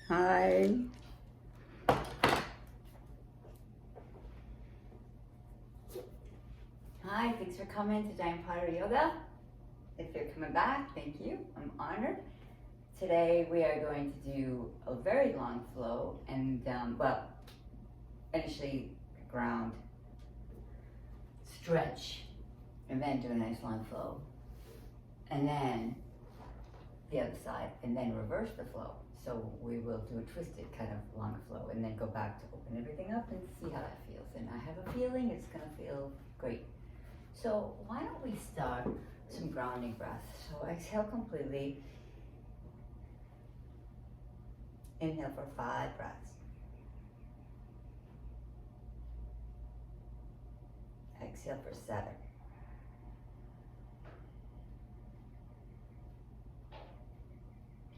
Hi. Hi, thanks for coming to Giant Potter Yoga. If you're coming back, thank you. I'm honored. Today we are going to do a very long flow and, initially ground, stretch, and then do a nice long flow. And then the other side, and then reverse the flow. So we will do a twisted kind of long flow and then go back to open everything up and see how that feels. And I have a feeling it's gonna feel great. So why don't we start some grounding breaths. So exhale completely. Inhale for 5 breaths. Exhale for 7.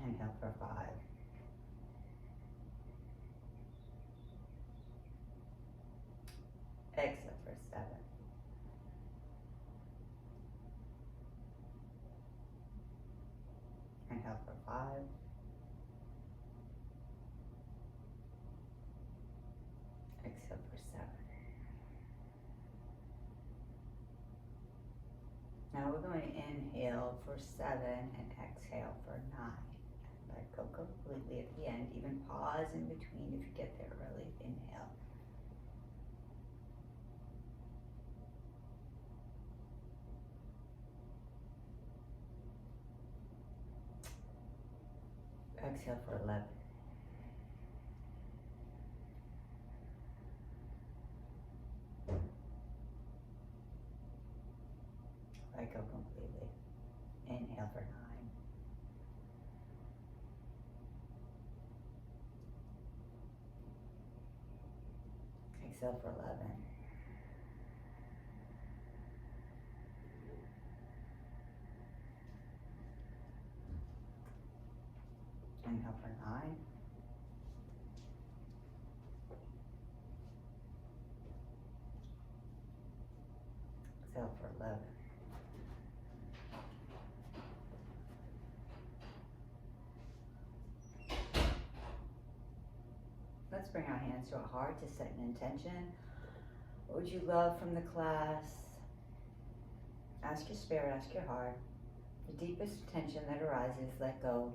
Inhale for 5. Exhale for 7. Inhale for 5. Exhale for 7. Now we're going to inhale for 7 and exhale for 9. Let go completely at the end. Even pause in between if you get there early. Inhale. Exhale for 11. Let go completely. Inhale for 9. Exhale for 11. Inhale for 9. Exhale for 11. Let's bring our hands to our heart to set an intention. What would you love from the class? Ask your spirit, ask your heart. The deepest tension that arises, let go.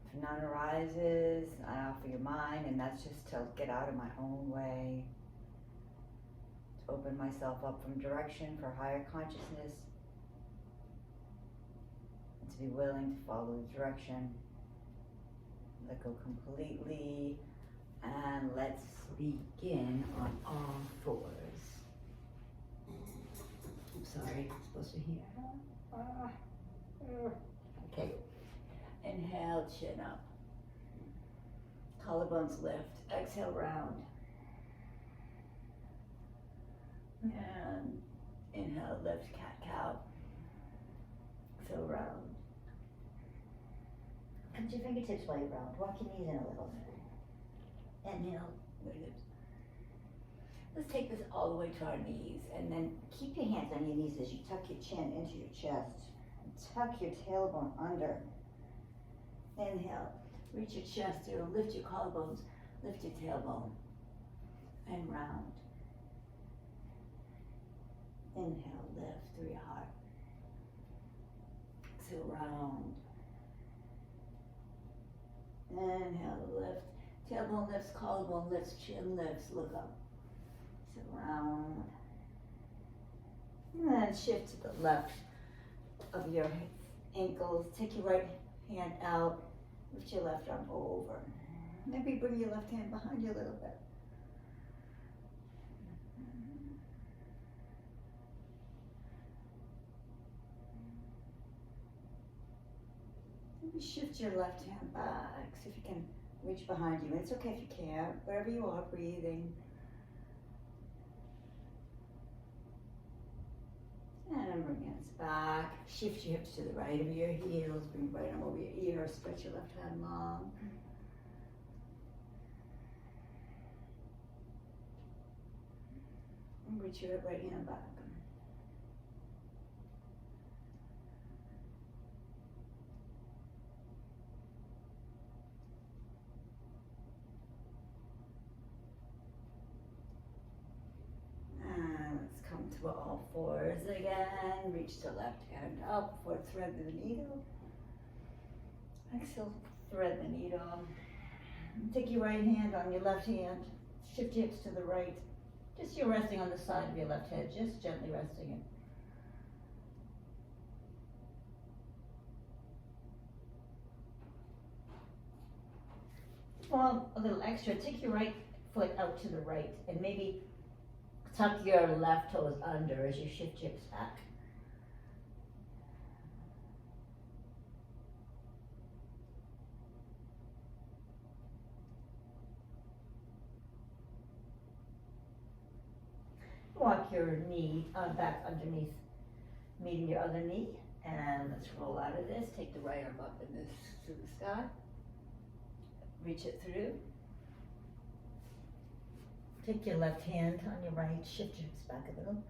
If none arises, I offer you mine, and that's just to get out of my own way, to open myself up from direction for higher consciousness, and to be willing to follow the direction. Let go completely, and let's begin on all fours. I'm sorry, I'm supposed to hear. Okay, inhale, chin up. Collarbones lift, exhale, round. And inhale, lift, cat-cow. Exhale, round. Come to your fingertips while you round. Walk your knees in a little. Inhale, raise. Let's take this all the way to our knees, and then keep your hands on your knees as you tuck your chin into your chest. And tuck your tailbone under. Inhale, reach your chest through, lift your collarbones, lift your tailbone, and round. Inhale, lift through your heart. Exhale, round. Inhale, lift. Tailbone lifts, collarbone lifts, chin lifts, look up. Exhale, round. And then shift to the left of your ankles. Take your right hand out. Lift your left arm over. Maybe bring your left hand behind you a little bit. Maybe shift your left hand back. See if you can reach behind you. It's okay if you can't. Wherever you are, breathing. And bring hands back. Shift your hips to the right of your heels. Bring your right arm over your ear. Stretch your left hand long. Reach your right hand back. And let's come to all fours again. Reach the left hand up for thread the needle. Exhale, thread the needle. Take your right hand on your left hand. Shift your hips to the right. Just you're resting on the side of your left head, just gently resting it. Well, a little extra, take your right foot out to the right and maybe tuck your left toes under as you shift your hips back. Walk your knee back underneath, meeting your other knee, and let's roll out of this. Take the right arm up in this to the sky. Reach it through. Take your left hand on your right, shift your hips back a little.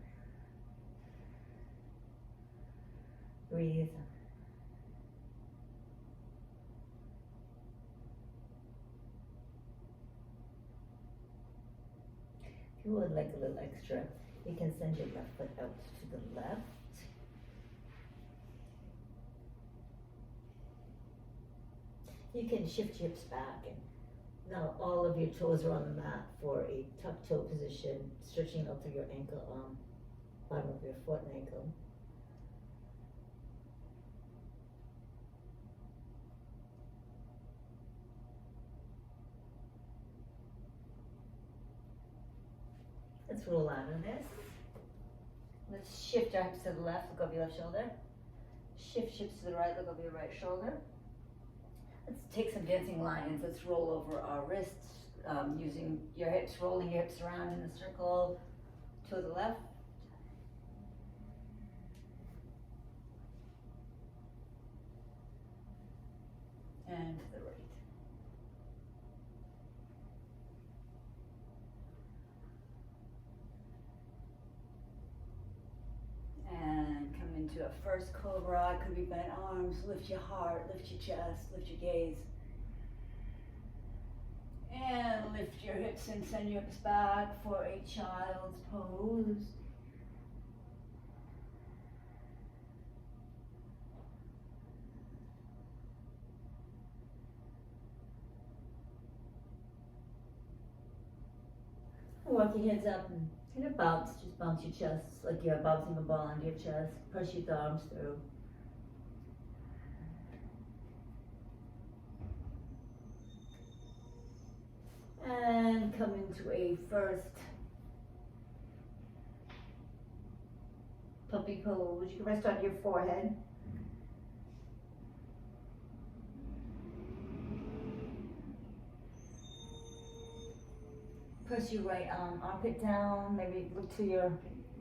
Breathe. If you would like a little extra, you can send your left foot out to the left. You can shift your hips back, and now all of your toes are on the mat for a tuck toe position, stretching out through your ankle, bottom of your foot and ankle. Let's roll out of this. Let's shift our hips to the left, look over your left shoulder. Shift hips to the right, look over your right shoulder. Let's take some dancing lions. Let's roll over our wrists, using your hips, rolling your hips around in a circle to the left. And to the right. And come into a first cobra. Could be bent arms. Lift your heart, lift your chest, lift your gaze. And lift your hips and send your hips back for a child's pose. Walk your hands up and kind of bounce, just bounce your chest like you're bouncing a ball on your chest. Press your thumbs through. And come into a first puppy pose. You can rest on your forehead. Press your right armpit down, maybe look to your,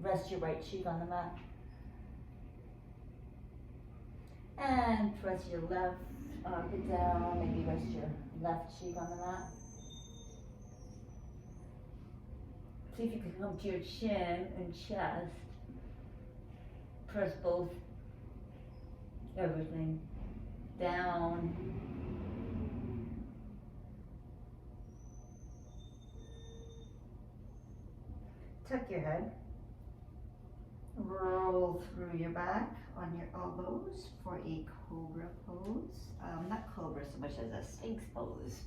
rest your right cheek on the mat. And press your left armpit down, maybe rest your left cheek on the mat. See if you can come to your chin and chest. Press both, everything down. Tuck your head. Roll through your back on your elbows for a cobra pose. Not cobra so much as a sphinx pose.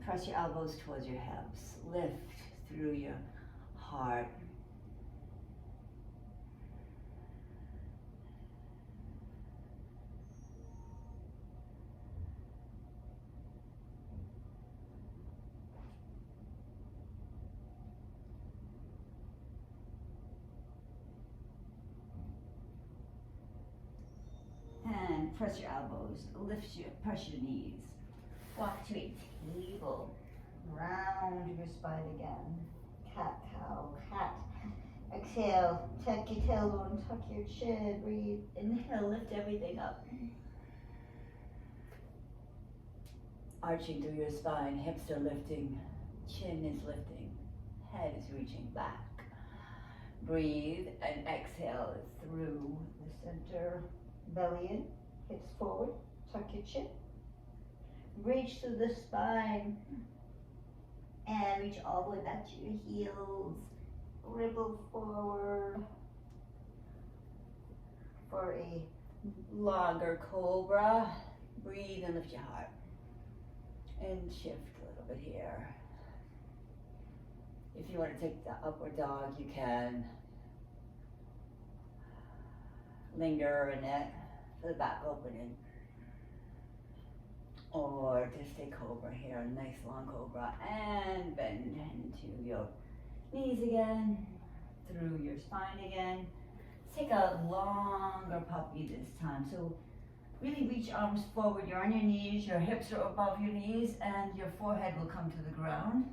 Press your elbows towards your hips. Lift through your heart. And press your elbows, press your knees. Walk to a table. Round your spine again. Cat, cow, cat. Exhale, tuck your tailbone, tuck your chin, breathe. Inhale, lift everything up. Arching through your spine, hips are lifting, chin is lifting, head is reaching back. Breathe and exhale through the center. Belly in, hips forward, tuck your chin. Reach through the spine and reach all the way back to your heels. Ripple forward for a longer cobra. Breathe and lift your heart. And shift a little bit here. If you want to take the upward dog, you can. Linger in it for the back opening. Or just a cobra here, a nice long cobra. And bend into your knees again, through your spine again. Take a longer puppy this time. So really reach arms forward. You're on your knees, your hips are above your knees, and your forehead will come to the ground.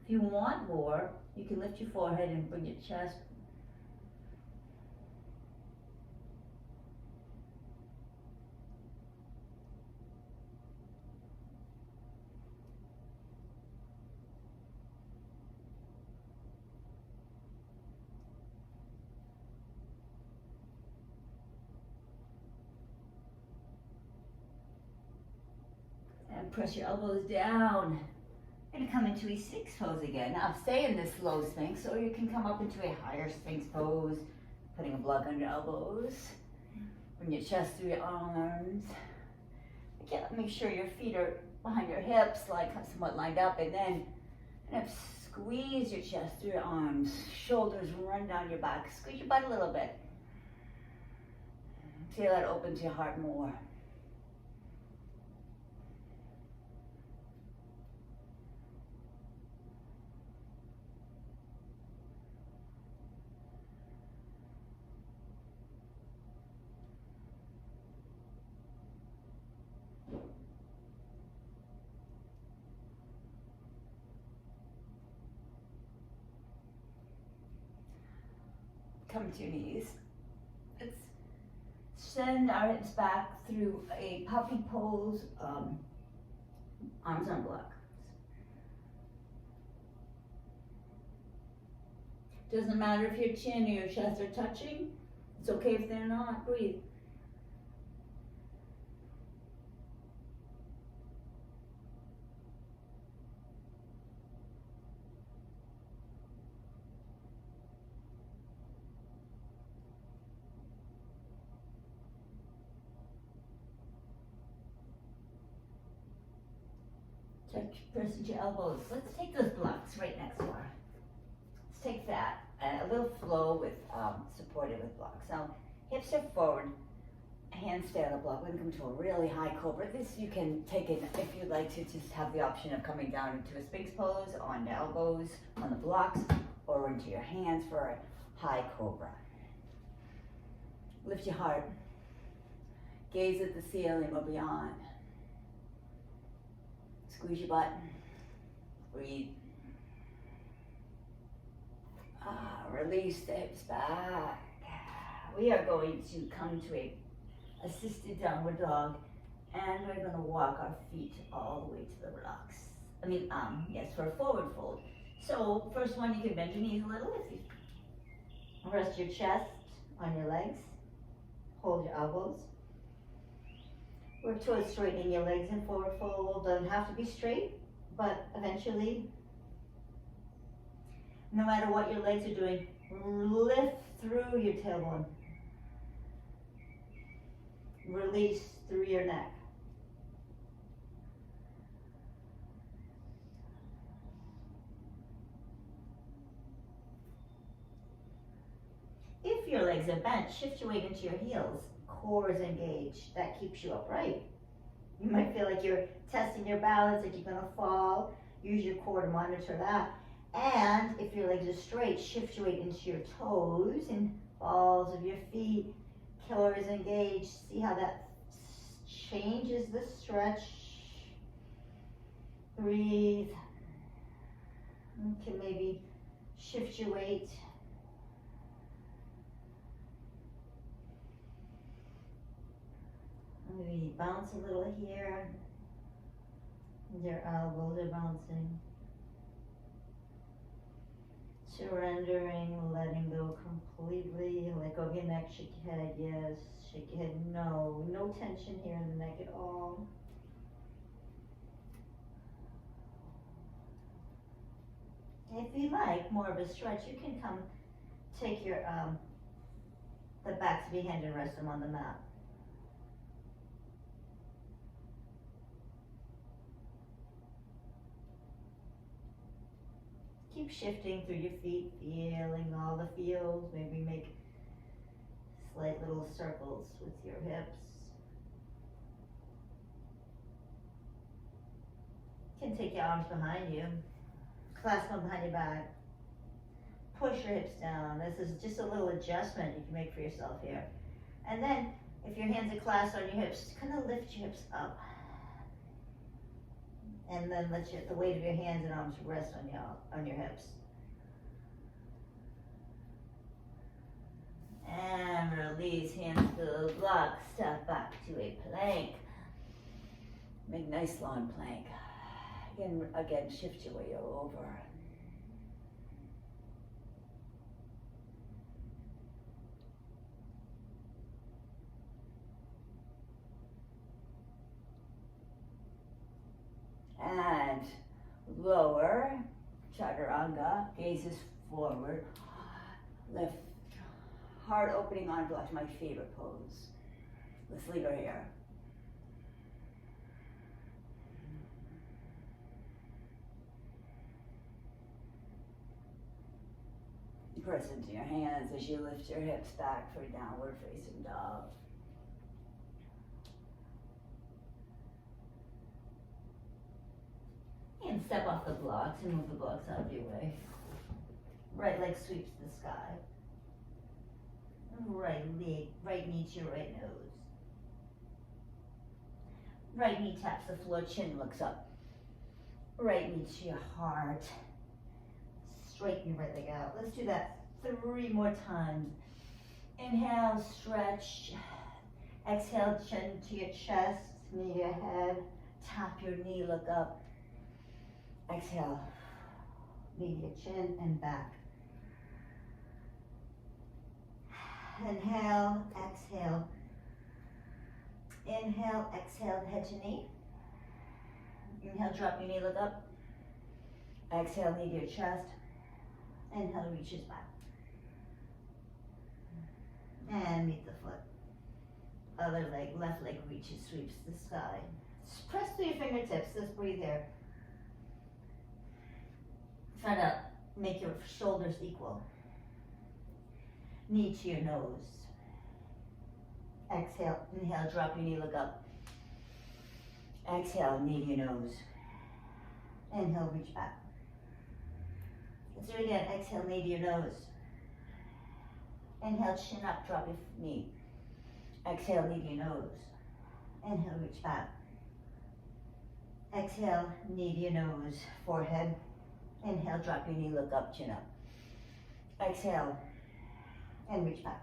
If you want more, you can lift your forehead and bring your chest. And press your elbows down. You're going to come into a Sphinx pose again. Now stay in this low Sphinx, or you can come up into a higher Sphinx pose, putting a block on your elbows. Bring your chest through your arms. Again, make sure your feet are behind your hips, like somewhat lined up, and then kind of squeeze your chest through your arms. Shoulders run down your back. Squeeze your butt a little bit. Feel that opens your heart more. Come to your knees. Let's send our hips back through a puppy pose, arms on block. Doesn't matter if your chin or your chest are touching. It's okay if they're not. Breathe. Press into your elbows. Let's take those blocks right next door. Let's take that and a little flow with supported with blocks. Now hips are forward, hands stay on the block. We're gonna come to a really high cobra. This you can take it if you'd like to just have the option of coming down into a Sphinx pose on the elbows, on the blocks, or into your hands for a high cobra. Lift your heart. Gaze at the ceiling or beyond. Squeeze your butt. Breathe. Release the hips back. We are going to come to a assisted downward dog, and we're going to walk our feet all the way to the blocks. Yes, for a forward fold. So first one, you can bend your knees a little. If you rest your chest on your legs, hold your elbows. Work towards straightening your legs in forward fold. Doesn't have to be straight, but eventually, no matter what your legs are doing, lift through your tailbone. Release through your neck. If your legs are bent, shift your weight into your heels. Core is engaged. That keeps you upright. You might feel like you're testing your balance, like you're gonna fall. Use your core to monitor that. And if your legs are straight, shift your weight into your toes and balls of your feet. Core is engaged. See how that changes the stretch. Breathe. You can maybe shift your weight. Breathe. bounce a little here. Your elbows are bouncing. Surrendering, letting go completely. Let go of your neck, shake your head, yes. Shake your head, no. No tension here in the neck at all. If you like more of a stretch, you can come take your the backs of your hand and rest them on the mat. Keep shifting through your feet, feeling all the feels. Maybe make slight little circles with your hips. You can take your arms behind you, clasp them behind your back. Push your hips down. This is just a little adjustment you can make for yourself here. And then, if your hands are clasped on your hips, kind of lift your hips up. And then let the weight of your hands and arms rest on your hips. And release, hands to the block, step back to a plank. Make nice long plank. Again, shift your weight over. And lower, chaturanga, gazes forward, lift, heart opening on block, my favorite pose. Let's leave her here. Press into your hands as you lift your hips back for downward facing dog. And step off the blocks and move the blocks out of your way. Right leg sweeps the sky. Right knee to your right nose. Right knee taps the floor, chin looks up. Right knee to your heart. Straighten your right leg out. Let's do that 3 more times. Inhale, stretch. Exhale, chin to your chest, knee to your head. Tap your knee, look up. Exhale, knee to your chin and back. Inhale, exhale. Inhale, exhale, head to knee. Inhale, drop your knee, look up. Exhale, knee to your chest. Inhale, reaches back. And meet the foot. Other leg, left leg reaches, sweeps the sky. Just press through your fingertips, just breathe here. Try to make your shoulders equal. Knee to your nose. Exhale, inhale, drop your knee, look up. Exhale, knee to your nose. Inhale, reach back. Let's do it again. Exhale, knee to your nose. Inhale, chin up, drop your knee. Exhale, knee to your nose. Inhale, reach back. Exhale, knee to your nose, forehead. Inhale, drop your knee, look up, chin up. Exhale, and reach back.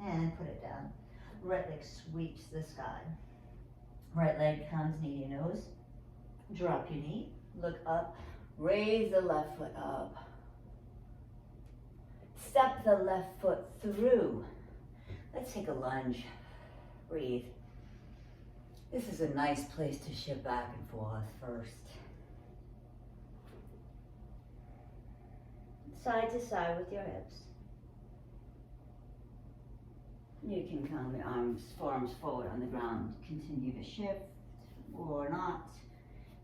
And put it down. Right leg sweeps the sky. Right leg comes, knee to your nose. Drop your knee, look up. Raise the left foot up. Step the left foot through. Let's take a lunge. Breathe. This is a nice place to shift back and forth first. Side to side with your hips. You can come forearms forward on the ground. Continue to shift or not.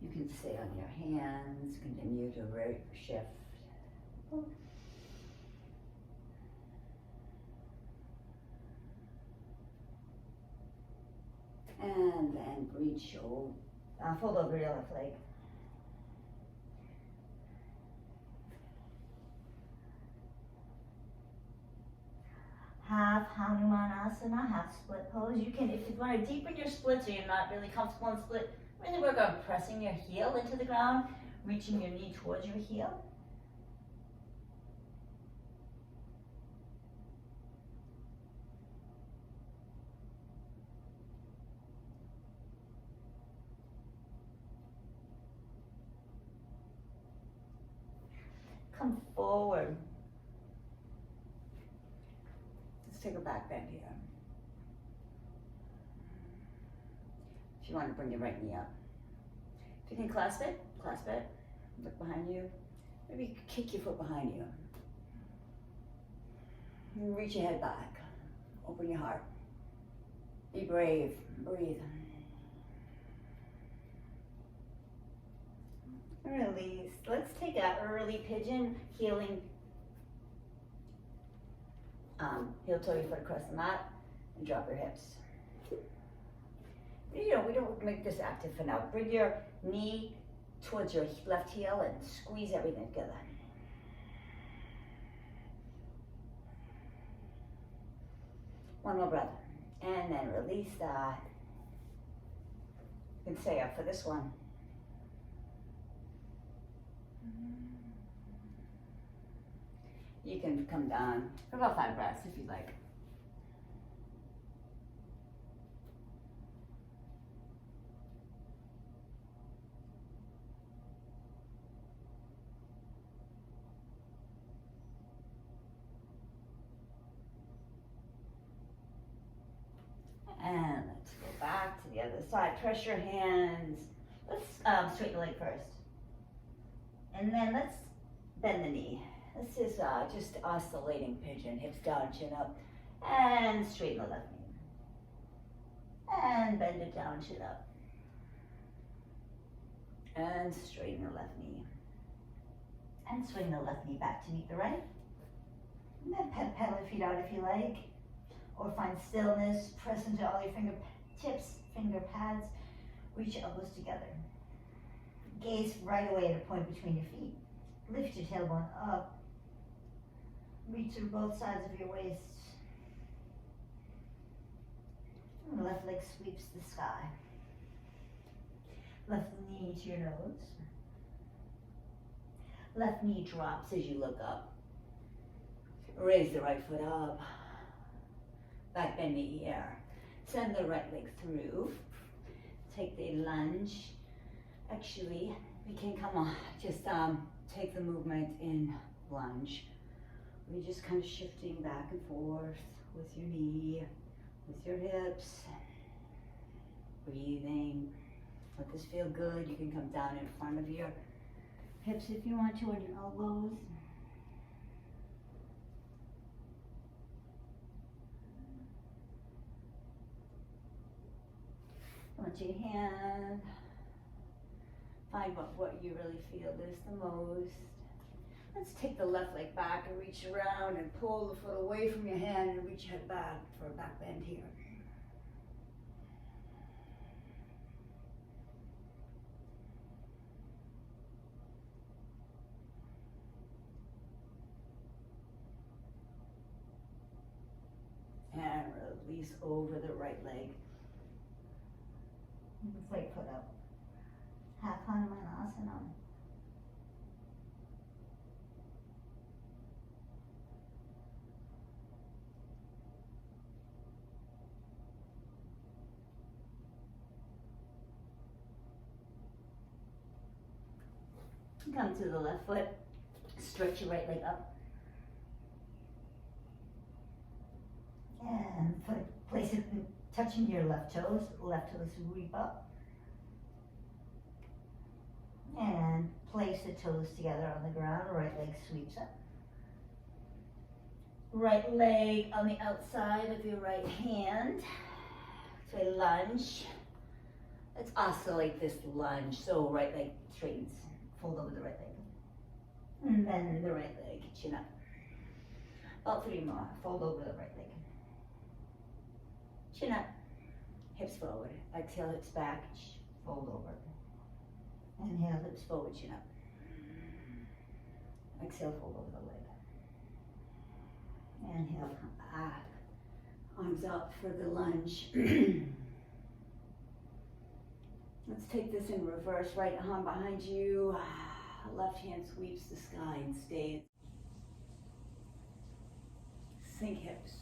You can stay on your hands, continue to shift. And then reach your, fold over your left leg. Half Hanumanasana, half split pose. You can, if you want to deepen your splits or you're not really comfortable in split, really work on pressing your heel into the ground, reaching your knee towards your heel. come forward. Let's take a back bend here. If you want to bring your right knee up. If you can clasp it, clasp it. Look behind you. Maybe kick your foot behind you. And reach your head back. Open your heart. Be brave. Breathe. Release. Let's take that early pigeon healing. Heel toe your foot across the mat and drop your hips. We don't make this active for now. Bring your knee towards your left heel and squeeze everything together. One more breath. And then release that. You can stay up for this one. You can come down for about 5 breaths if you'd like. And let's go back to the other side. Press your hands. Let's straighten the leg first. And then let's bend the knee. This is just oscillating pigeon. Hips down, chin up. And straighten the left knee. And bend it down, chin up. And straighten the left knee. And swing the left knee back to meet the right. And then pedal your feet out if you like. Or find stillness, press into all your fingertips, finger pads, reach your elbows together. Gaze right away at a point between your feet. Lift your tailbone up. Reach through both sides of your waist. And the left leg sweeps the sky. Left knee to your nose. Left knee drops as you look up. Raise the right foot up. Back bend the ear. Send the right leg through. Take the lunge. Actually, we can come on. Just take the movement in lunge. We're just kind of shifting back and forth with your knee, with your hips. Breathing. Let this feel good. You can come down in front of your hips if you want to, on your elbows. Launch your hand. Find what you really feel is the most. Let's take the left leg back and reach around and pull the foot away from your hand and reach your head back for a back bend here. And release over the right leg. Right foot up. Half harmonizing. Come to the left foot. Stretch your right leg up. And place it touching your left toes. Left toes sweep up. And place the toes together on the ground. Right leg sweeps up. Right leg on the outside of your right hand. So a lunge. Let's oscillate this lunge. So right leg straightens. Fold over the right leg. And then the right leg, chin up. About 3 more. Fold over the right leg. Chin up. Hips forward. Exhale, hips back. Fold over. Inhale, hips forward, chin up. Exhale, fold over the leg. Inhale, come back. Arms up for the lunge. Let's take this in reverse. Right arm behind you. Left hand sweeps the sky and stays. Sink hips.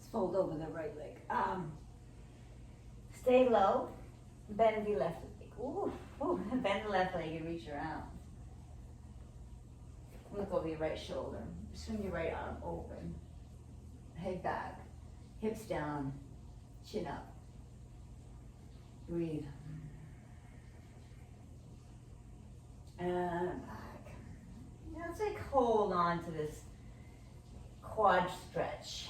Let's fold over the right leg. Stay low. Bend the left leg. Ooh, ooh. Bend the left leg and reach around. Look over your right shoulder. Swing your right arm open. Head back. Hips down. Chin up. Breathe. And back. Now it's like hold on to this quad stretch.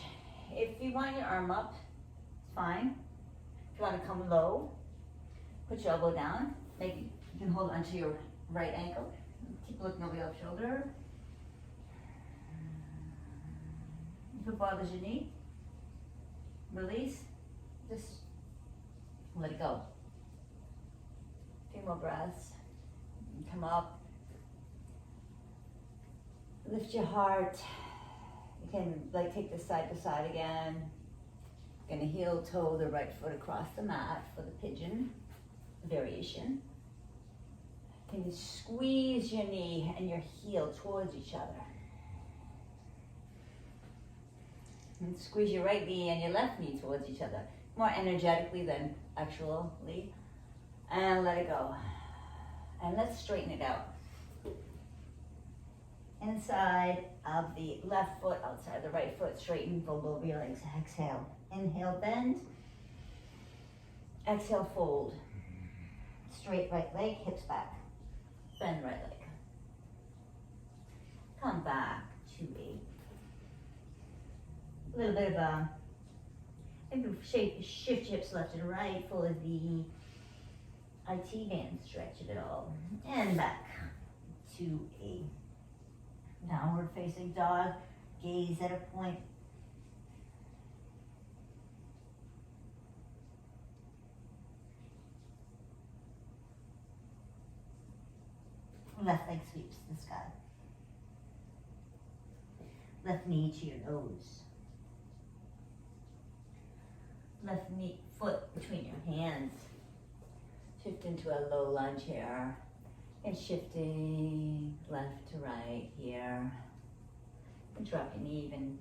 If you want your arm up, it's fine. If you want to come low, put your elbow down. Maybe you can hold onto your right ankle. Keep looking over your shoulder. If it bothers your knee, release. Just let it go. A few more breaths. Come up. Lift your heart. You can like take this side to side again. Gonna heel toe the right foot across the mat for the pigeon variation. Can you squeeze your knee and your heel towards each other? And squeeze your right knee and your left knee towards each other. More energetically than actually. And let it go. And let's straighten it out. Inside of the left foot, outside the right foot, straighten, fold over your legs. Exhale. Inhale, bend. Exhale, fold. Straight right leg, hips back. Bend right leg. Come back to a little bit of a, maybe shift hips left and right for the IT band stretch of it all. And back to a downward facing dog, gaze at a point. Left leg sweeps the sky. Left knee to your nose. Left knee, foot between your hands. Shift into a low lunge here. And shifting left to right here. And drop your knee even.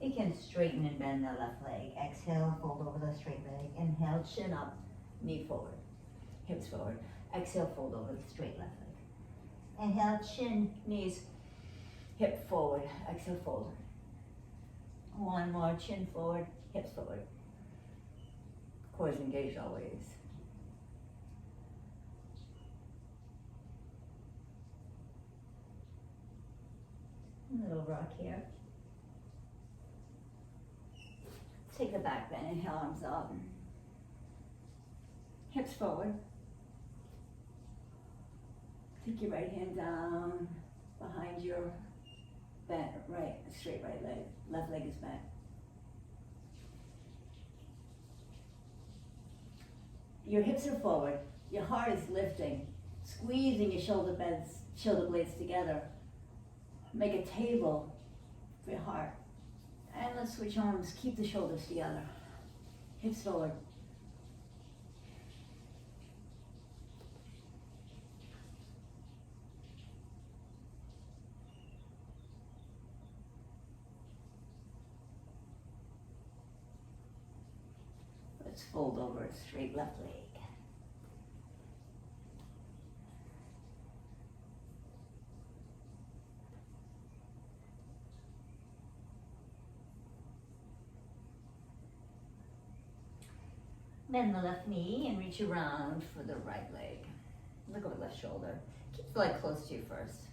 You can straighten and bend the left leg. Exhale, fold over the straight leg. Inhale, chin up, knee forward, hips forward. Exhale, fold over the straight left leg. Inhale, chin, knees, hip forward. Exhale, fold. One more, chin forward, hips forward. Core is engaged always. A little rock here. Take the back bend, inhale, arms up. Hips forward. Take your right hand down behind your bent right, straight right leg. Left leg is bent. Your hips are forward. Your heart is lifting. Squeezing your shoulder blades together. Make a table for your heart. And let's switch arms. Keep the shoulders together. Hips forward. Let's fold over a straight left leg. Bend the left knee and reach around for the right leg. Look over the left shoulder. Keep the leg close to you first.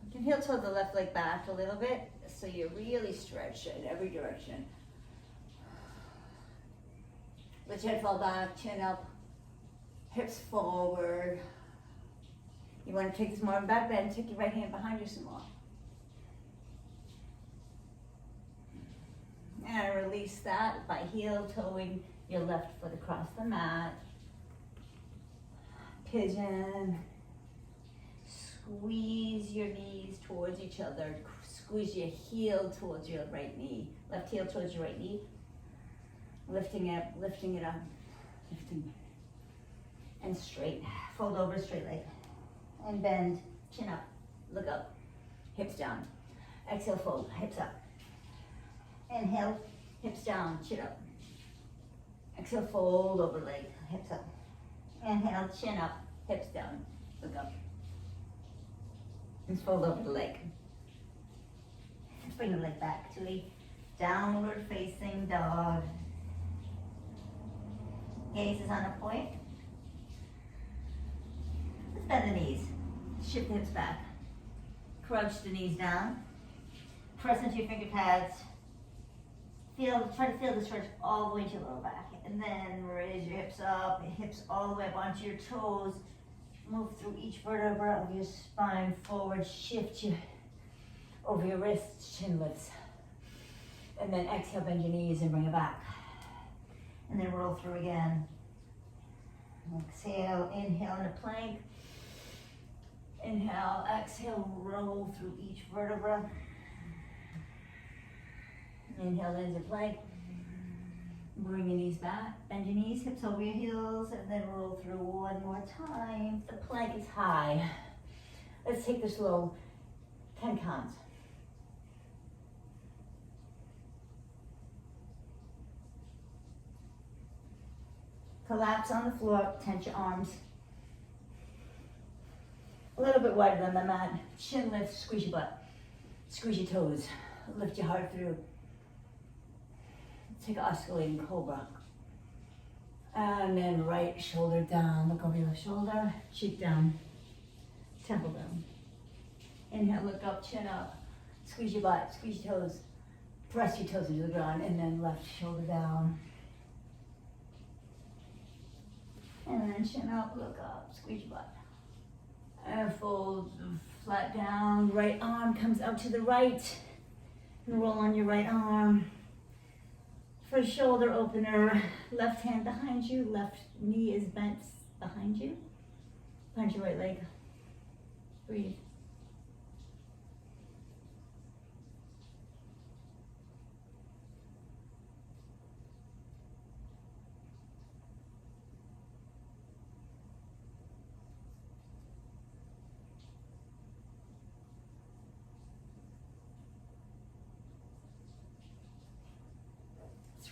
You can heel toe the left leg back a little bit so you really stretch in every direction. Let your head fall back, chin up, hips forward. You want to take this more back bend, take your right hand behind you some more. And release that by heel toeing your left foot across the mat. Pigeon. Squeeze your knees towards each other. Squeeze your heel towards your right knee. Left heel towards your right knee. Lifting it up, lifting it up, lifting. And straight, fold over, straight leg. And bend, chin up, look up, hips down. Exhale, fold, hips up. Inhale, hips down, chin up. Exhale, fold over leg, hips up. Inhale, chin up, hips down, look up. And fold over the leg. Let's bring the leg back to a downward facing dog. Gaze is on a point. Let's bend the knees. Shift the hips back. Crouch the knees down. Press into your finger pads. Try to feel the stretch all the way to your lower back. And then raise your hips up, hips all the way up onto your toes. Move through each vertebra of your spine forward. Shift you over your wrists, chin lifts. And then exhale, bend your knees and bring it back. And then roll through again. Exhale, inhale in a plank. Inhale, exhale, roll through each vertebra. Inhale into plank. Bring your knees back, bend your knees, hips over your heels, and then roll through one more time. The plank is high. Let's take this low, 10 counts. Collapse on the floor, tense your arms. A little bit wider than the mat. Chin lift, squeeze your butt. Squeeze your toes. Lift your heart through. Take an oscillating cobra. And then right shoulder down. Look over your left shoulder. Cheek down. Temple down. Inhale, look up, chin up. Squeeze your butt, squeeze your toes. Press your toes into the ground. And then left shoulder down. And then chin up, look up, squeeze your butt. And fold flat down. Right arm comes out to the right. And roll on your right arm. For a shoulder opener, left hand behind you, left knee is bent behind you. Behind your right leg. Breathe.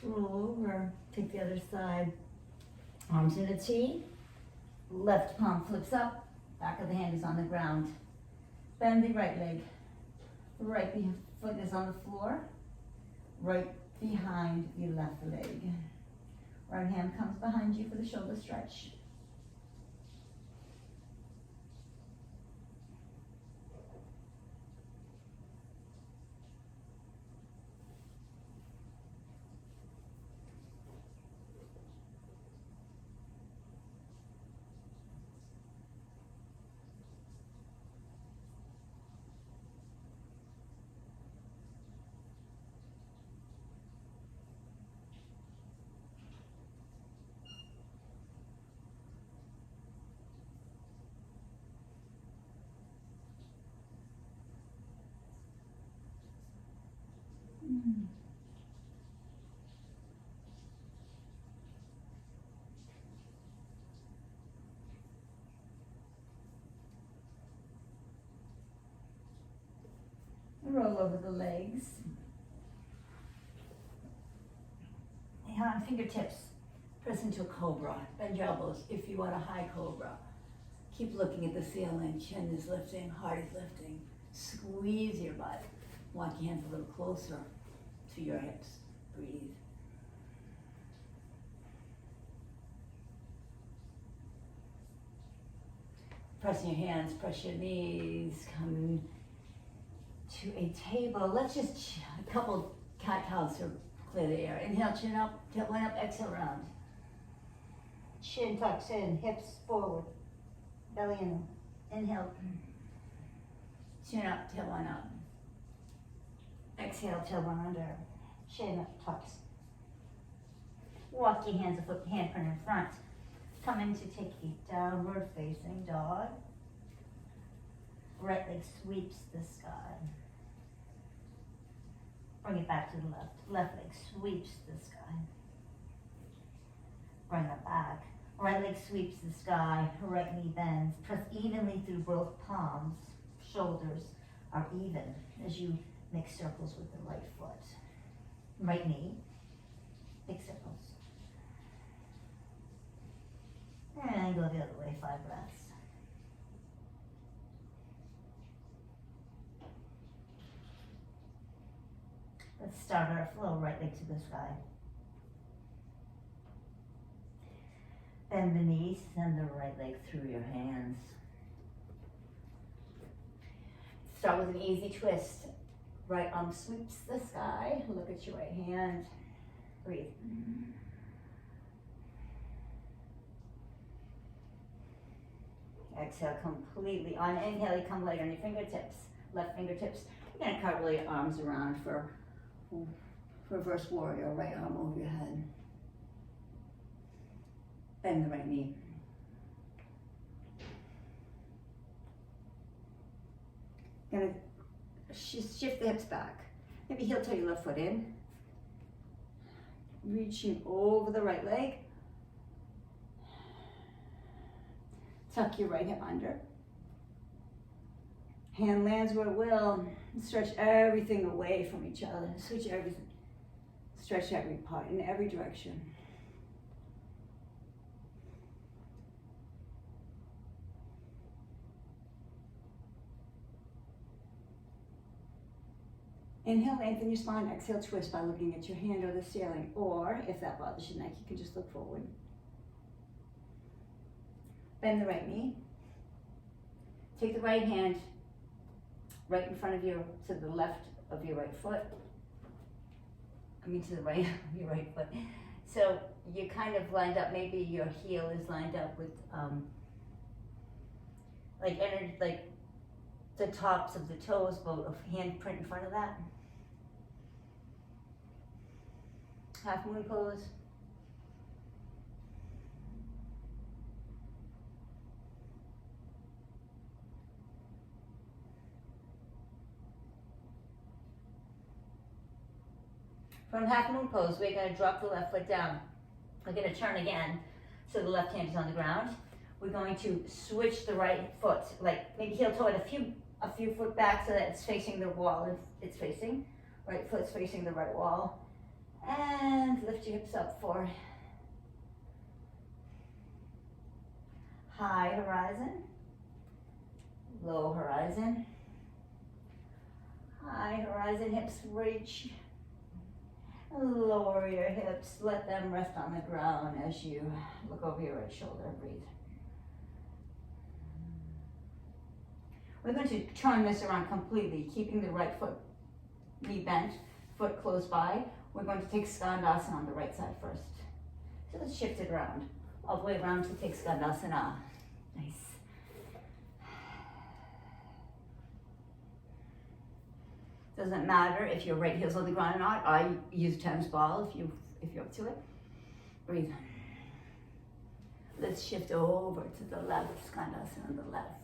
Roll over, take the other side. Arms in a T. Left palm flips up. Back of the hand is on the ground. Bend the right leg. Right foot is on the floor. Right behind the left leg. Right hand comes behind you for the shoulder stretch. Roll over the legs. Fingertips. Press into a cobra. Bend your elbows if you want a high cobra. Keep looking at the ceiling. Chin is lifting, heart is lifting. Squeeze your butt. Walk your hands a little closer to your hips. Breathe. Press your hands, press your knees, come to a table. Let's just a couple cat-cows to clear the air. Inhale, chin up, tilt one up, exhale, round. Chin tucks in, hips forward, belly in. Inhale, chin up, tilt one up. Exhale, tilt one under. Chin up, tucks. Walk your hands a foot, handprint in front. Come in to take a downward facing dog. Right leg sweeps the sky. Bring it back to the left. Left leg sweeps the sky. bring it back. Right leg sweeps the sky, right knee bends. Press evenly through both palms. Shoulders are even as you make circles with the right foot. Right knee, big circles. And go the other way, 5 breaths. Let's start our flow, right leg to the sky. Bend the knees, send the right leg through your hands. Start with an easy twist. Right arm sweeps the sky. Look at your right hand. Breathe. Exhale completely. On inhale, you come light on your fingertips. Left fingertips. You're gonna cartwheel your arms around for reverse warrior. Right arm over your head. Bend the right knee. Gonna shift the hips back. Maybe heel toe your left foot in. Reaching over the right leg. Tuck your right hip under. Hand lands where it will. Stretch everything away from each other. Switch everything. Stretch every part in every direction. Inhale, lengthen your spine. Exhale, twist by looking at your hand or the ceiling. Or, if that bothers your neck, you can just look forward. Bend the right knee. Take the right hand right in front of you, to the left of your right foot. To the right of your right foot. So you kind of lined up, maybe your heel is lined up with like the tops of the toes, but a hand print in front of that. Half moon pose. From half moon pose, we're going to drop the left foot down. We're going to turn again, so the left hand is on the ground. We're going to switch the right foot, like maybe heel toe it a few foot back so that it's facing the wall it's facing. Right foot's facing the right wall. And lift your hips up for high horizon, low horizon. High horizon, hips reach. Lower your hips, let them rest on the ground as you look over your right shoulder. Breathe. We're going to turn this around completely, keeping the right foot knee bent, foot close by. We're going to take Skandasana on the right side first. So let's shift it around, all the way around to take Skandasana. Nice. Doesn't matter if your right heel's on the ground or not. I use tennis ball if you're up to it. Breathe. Let's shift over to the left, Skandasana on the left.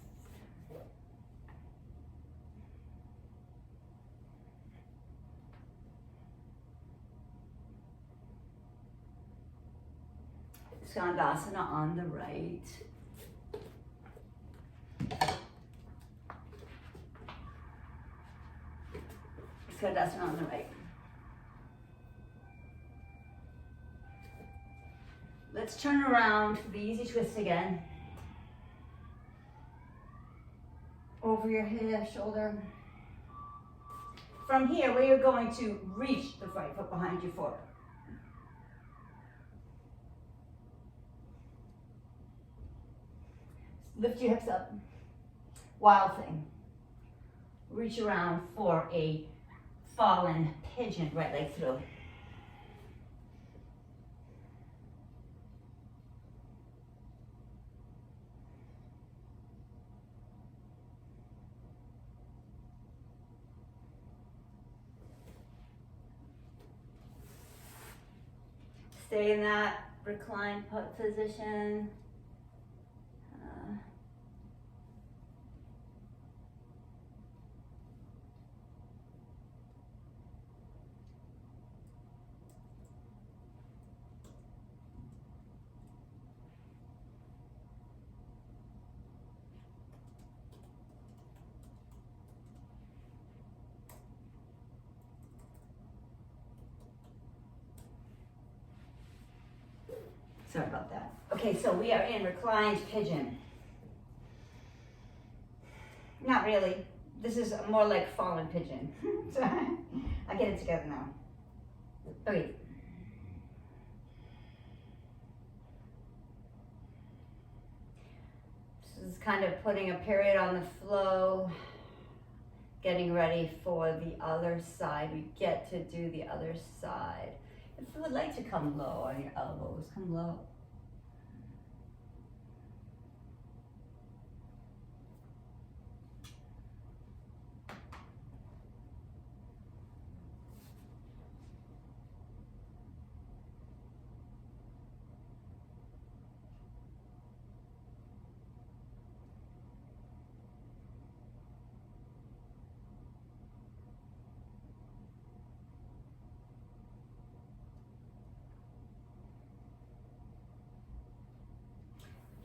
Skandasana on the right. Skandasana on the right. Let's turn around for the easy twist again. Over your head, shoulder. From here, we are going to reach the right foot behind your foot. Lift your hips up. Wild thing. Reach around for a fallen pigeon, right leg through. Stay in that reclined position. Sorry about that. Okay, so we are in reclined pigeon. Not really. This is more like fallen pigeon. So I'll get it together now. Breathe. This is kind of putting a period on the flow, getting ready for the other side. We get to do the other side. If you would like to come low on your elbows, come low.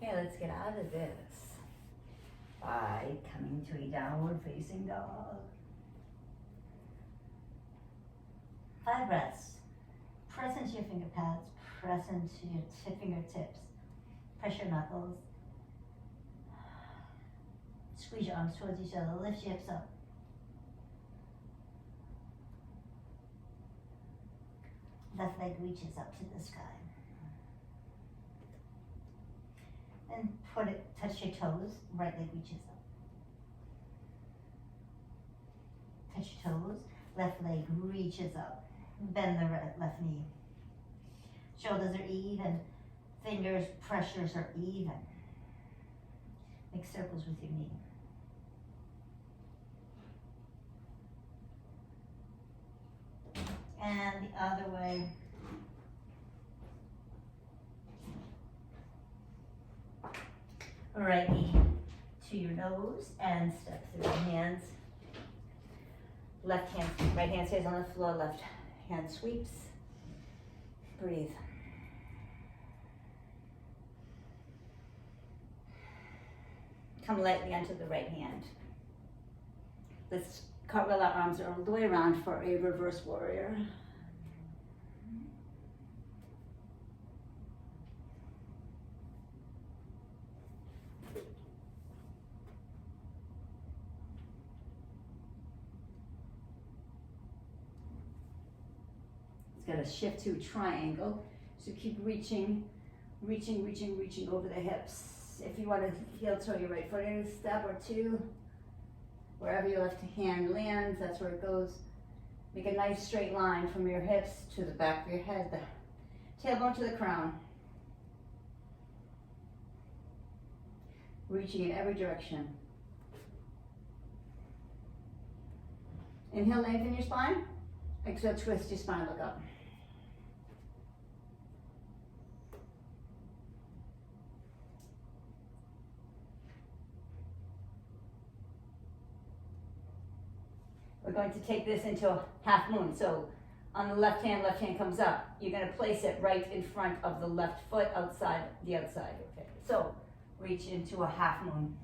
Okay, let's get out of this by coming to a downward facing dog. 5 breaths. Press into your finger pads, press into your fingertips. Press your knuckles. Squeeze your arms towards each other, lift your hips up. Left leg reaches up to the sky. And touch your toes, right leg reaches up. Touch your toes, left leg reaches up. Bend the left knee. Shoulders are even, fingers, pressures are even. Make circles with your knee. And the other way. Right knee to your nose and step through the hands. Left hand, right hand stays on the floor, left hand sweeps. Breathe. Come lightly onto the right hand. Let's cartwheel our arms all the way around for a reverse warrior. Going to shift to a triangle, so keep reaching over the hips. If you want to heel toe your right foot in a step or two, wherever your left hand lands, that's where it goes. Make a nice straight line from your hips to the back of your head, the tailbone to the crown. Reaching in every direction. Inhale, lengthen your spine. Exhale, twist your spine, look up. We're going to take this into a half moon. So on the left hand comes up. You're going to place it right in front of the left foot outside the outside. Okay. So reach into a half moon.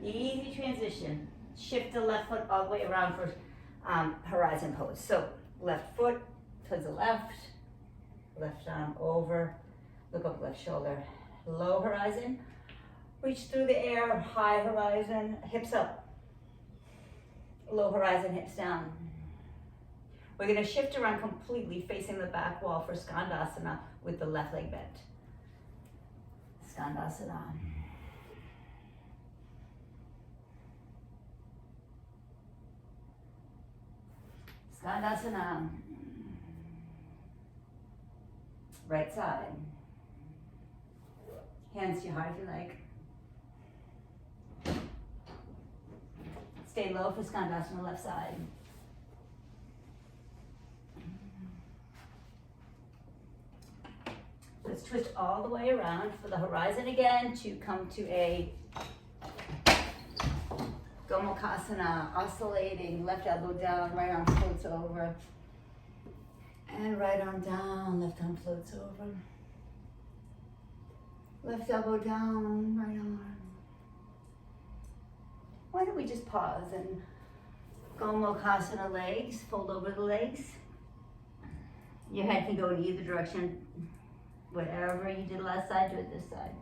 Easy transition. Shift the left foot all the way around for horizon pose. So left foot to the left, left arm over, look up left shoulder, low horizon, reach through the air, high horizon, hips up, low horizon, hips down. We're going to shift around completely facing the back wall for Skandasana with the left leg bent. Skandasana. Skandasana. Right side. Hands to your heart if you like. Stay low for Skandasana, left side. Let's twist all the way around for the horizon again to come to a Gomukhasana, oscillating, left elbow down, right arm floats over. And right arm down, left arm floats over. Left elbow down, right arm. Why don't we just pause and Gomukasana legs, fold over the legs. Your head can go in either direction. Whatever you did last side, do it this side.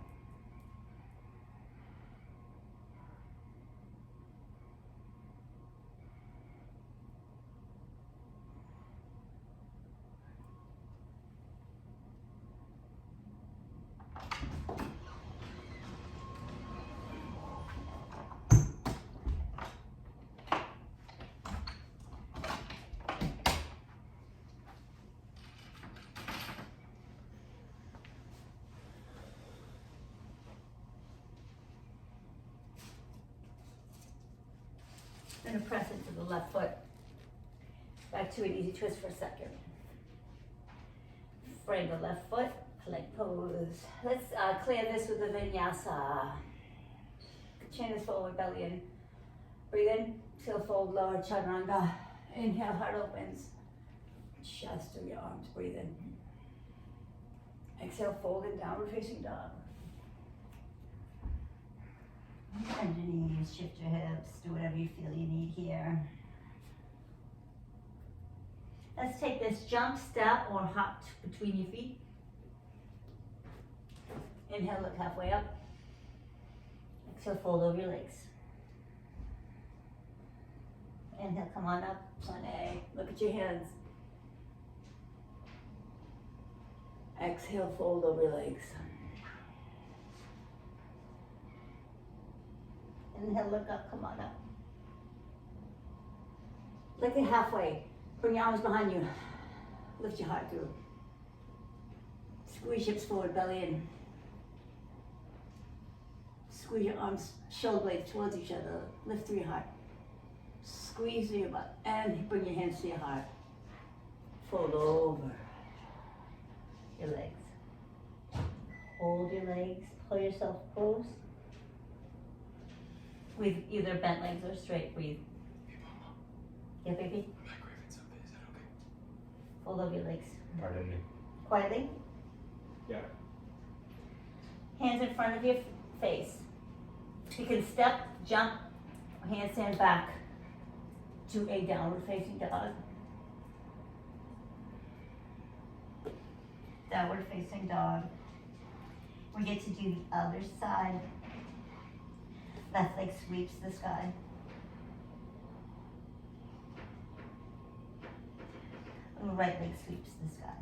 I'm going to press into the left foot. Back to an easy twist for a second. Frame the left foot, plank pose. Let's clear this with a vinyasa. Chin is forward, belly in. Breathe in, exhale, fold, lower chaturanga. Inhale, heart opens. Chest through your arms, breathe in. Exhale, fold in, downward facing dog. Bend your knees, shift your hips, do whatever you feel you need here. Let's take this jump, step, or hop between your feet. Inhale, look halfway up. Exhale, fold over your legs. Inhale, come on up, plie. Look at your hands. Exhale, fold over your legs. Inhale, look up, come on up. Lift it halfway. Bring your arms behind you. Lift your heart through. Squeeze hips forward, belly in. Squeeze your arms, shoulder blades towards each other. Lift through your heart. Squeeze through your butt. And bring your hands to your heart. Fold over your legs. Hold your legs. Pull yourself close. With either bent legs or straight, breathe. Yeah, baby? I'm not craving something, is that okay? Fold over your legs. Pardon me. Quietly. Yeah. Hands in front of your face. You can step, jump, handstand back to a downward facing dog. Downward facing dog. We get to do the other side. Left leg sweeps the sky. Right leg sweeps the sky.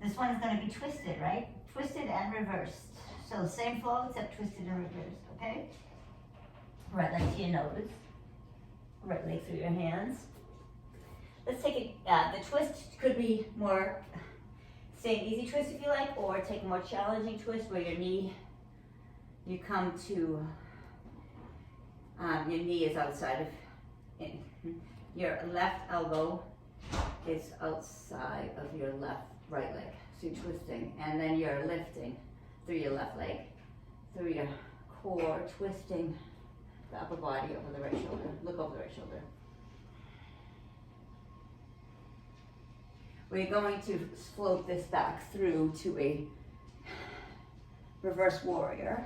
This one is going to be twisted, right? Twisted and reversed. So same flow except twisted and reversed, okay? Right leg to your nose. Right leg through your hands. Let's take it, the twist could be more, say an easy twist if you like, or take a more challenging twist where your knee, you come to, your knee is outside of, your left elbow is outside of your right leg. So you're twisting, and then you're lifting through your left leg, through your core, twisting the upper body over the right shoulder. Look over the right shoulder. We're going to float this back through to a reverse warrior.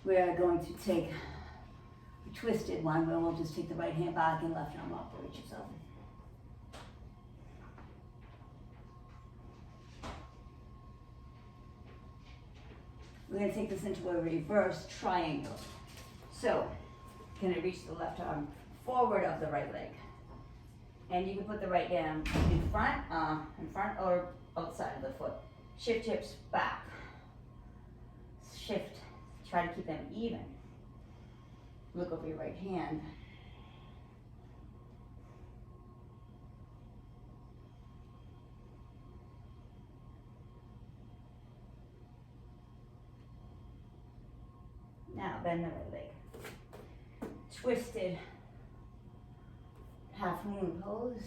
We are going to take a twisted one where we'll just take the right hand back and left arm up to reach yourself. We're going to take this into a reverse triangle. So, going to reach the left arm forward of the right leg. And you can put the right hand in front or outside of the foot. Shift hips back. Shift, try to keep them even. Look over your right hand. Now bend the right leg. Twisted half moon pose.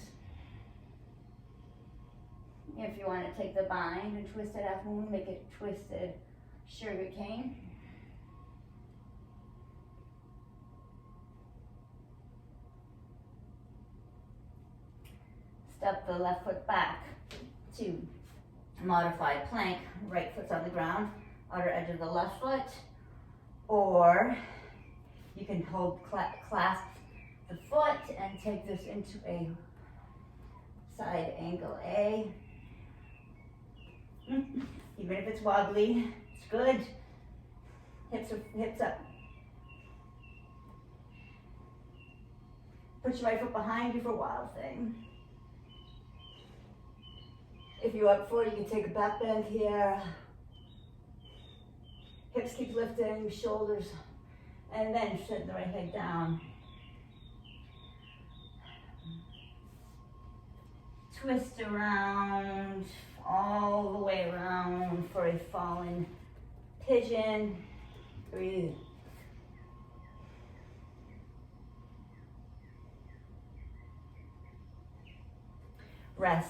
If you want to take the bind and twist it half moon, make it twisted sugar cane. step the left foot back to modified plank. Right foot's on the ground, outer edge of the left foot. Or you can hold, clasp the foot and take this into a side angle A. Even if it's wobbly, it's good. Hips up. Put your right foot behind you for wild thing. If you're up for it, you can take a back bend here. Hips keep lifting, shoulders, and then set the right leg down. Twist around, all the way around for a fallen pigeon. Breathe. Rest.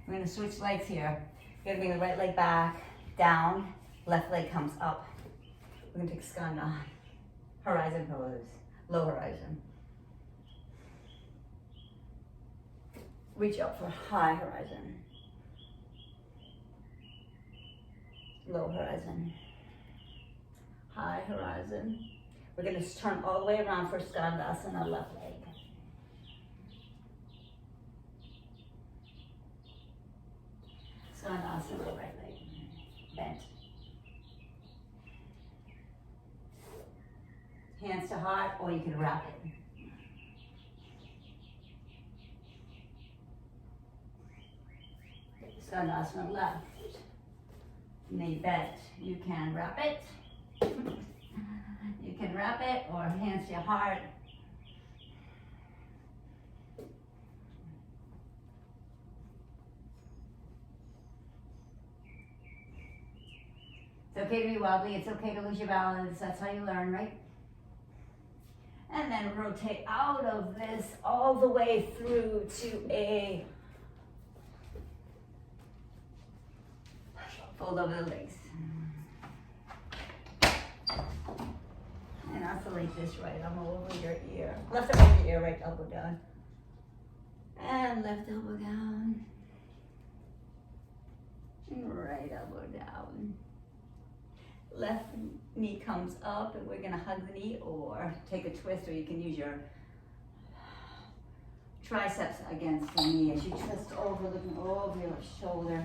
We're gonna switch legs here. We're gonna bring the right leg back, down, left leg comes up. We're gonna take skanda, horizon pose, low horizon. Reach up for high horizon. Low horizon. High horizon. We're gonna turn all the way around for skandasana, left leg. Skandasana, right leg, bent. Hands to heart, or you can wrap it. Skandasana left, knee bent. You can wrap it. You can wrap it, or hands to your heart. It's okay to be wobbly, it's okay to lose your balance, that's how you learn, right? And then rotate out of this all the way through to a fold over the legs. And oscillate this right arm over your ear. Left arm over your ear, right elbow down. And left elbow down. And right elbow down. Left knee comes up and we're gonna hug the knee or take a twist, or you can use your triceps against the knee as you twist over, looking over your left shoulder.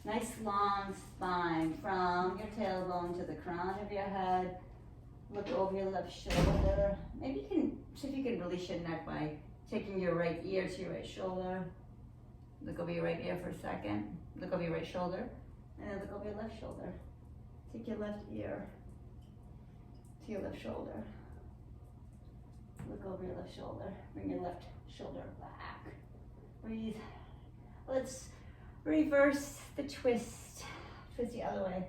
Nice long spine from your tailbone to the crown of your head. Look over your left shoulder. Maybe you can see if you can release your neck by taking your right ear to your right shoulder. Look over your right ear for a second. Look over your right shoulder. And then look over your left shoulder. Take your left ear to your left shoulder. Look over your left shoulder. Bring your left shoulder back. Breathe. Let's reverse the twist. Twist the other way.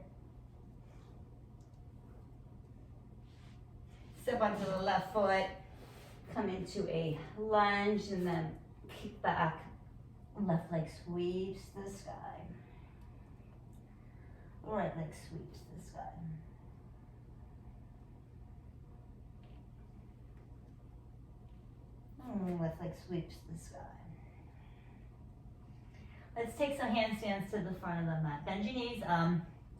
Step onto the left foot. Come into a lunge and then kick back. Left leg sweeps the sky. Right leg sweeps the sky. And left leg sweeps the sky. Let's take some handstands to the front of the mat. Bend your knees.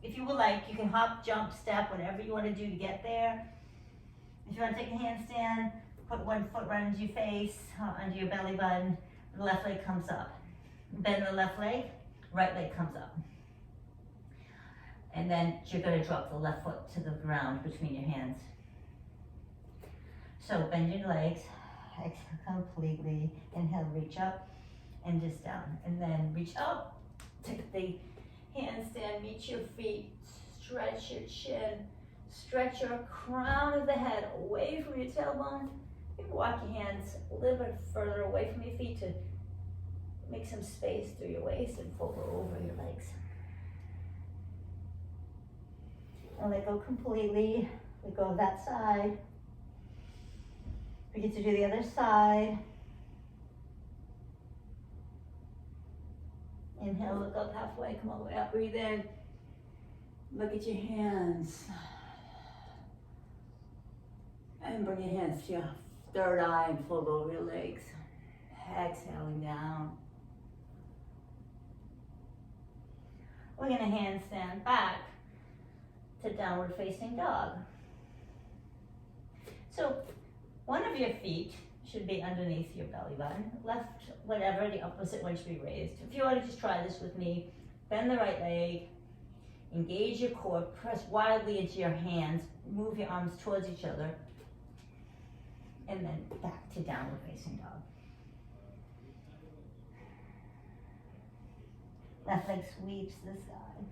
If you would like, you can hop, jump, step, whatever you want to do to get there. If you want to take a handstand, put one foot right into your face, under your belly button. The left leg comes up. Bend the left leg, right leg comes up. And then you're going to drop the left foot to the ground between your hands. So bend your legs, exhale completely. Inhale, reach up and just down. And then reach up Take the handstand, meet your feet, stretch your chin, stretch your crown of the head away from your tailbone. You can walk your hands a little bit further away from your feet to make some space through your waist and fold over your legs. And let go completely. Let go of that side. We get to do the other side. Inhale, look up halfway, come all the way up, breathe in. Look at your hands. And bring your hands to your third eye and fold over your legs. Exhaling down. We're gonna handstand back to downward facing dog. So one of your feet should be underneath your belly button. Left, whatever, the opposite one should be raised. If you want to just try this with me, bend the right leg, engage your core, press wildly into your hands, move your arms towards each other, and then back to downward facing dog. Left leg sweeps this side.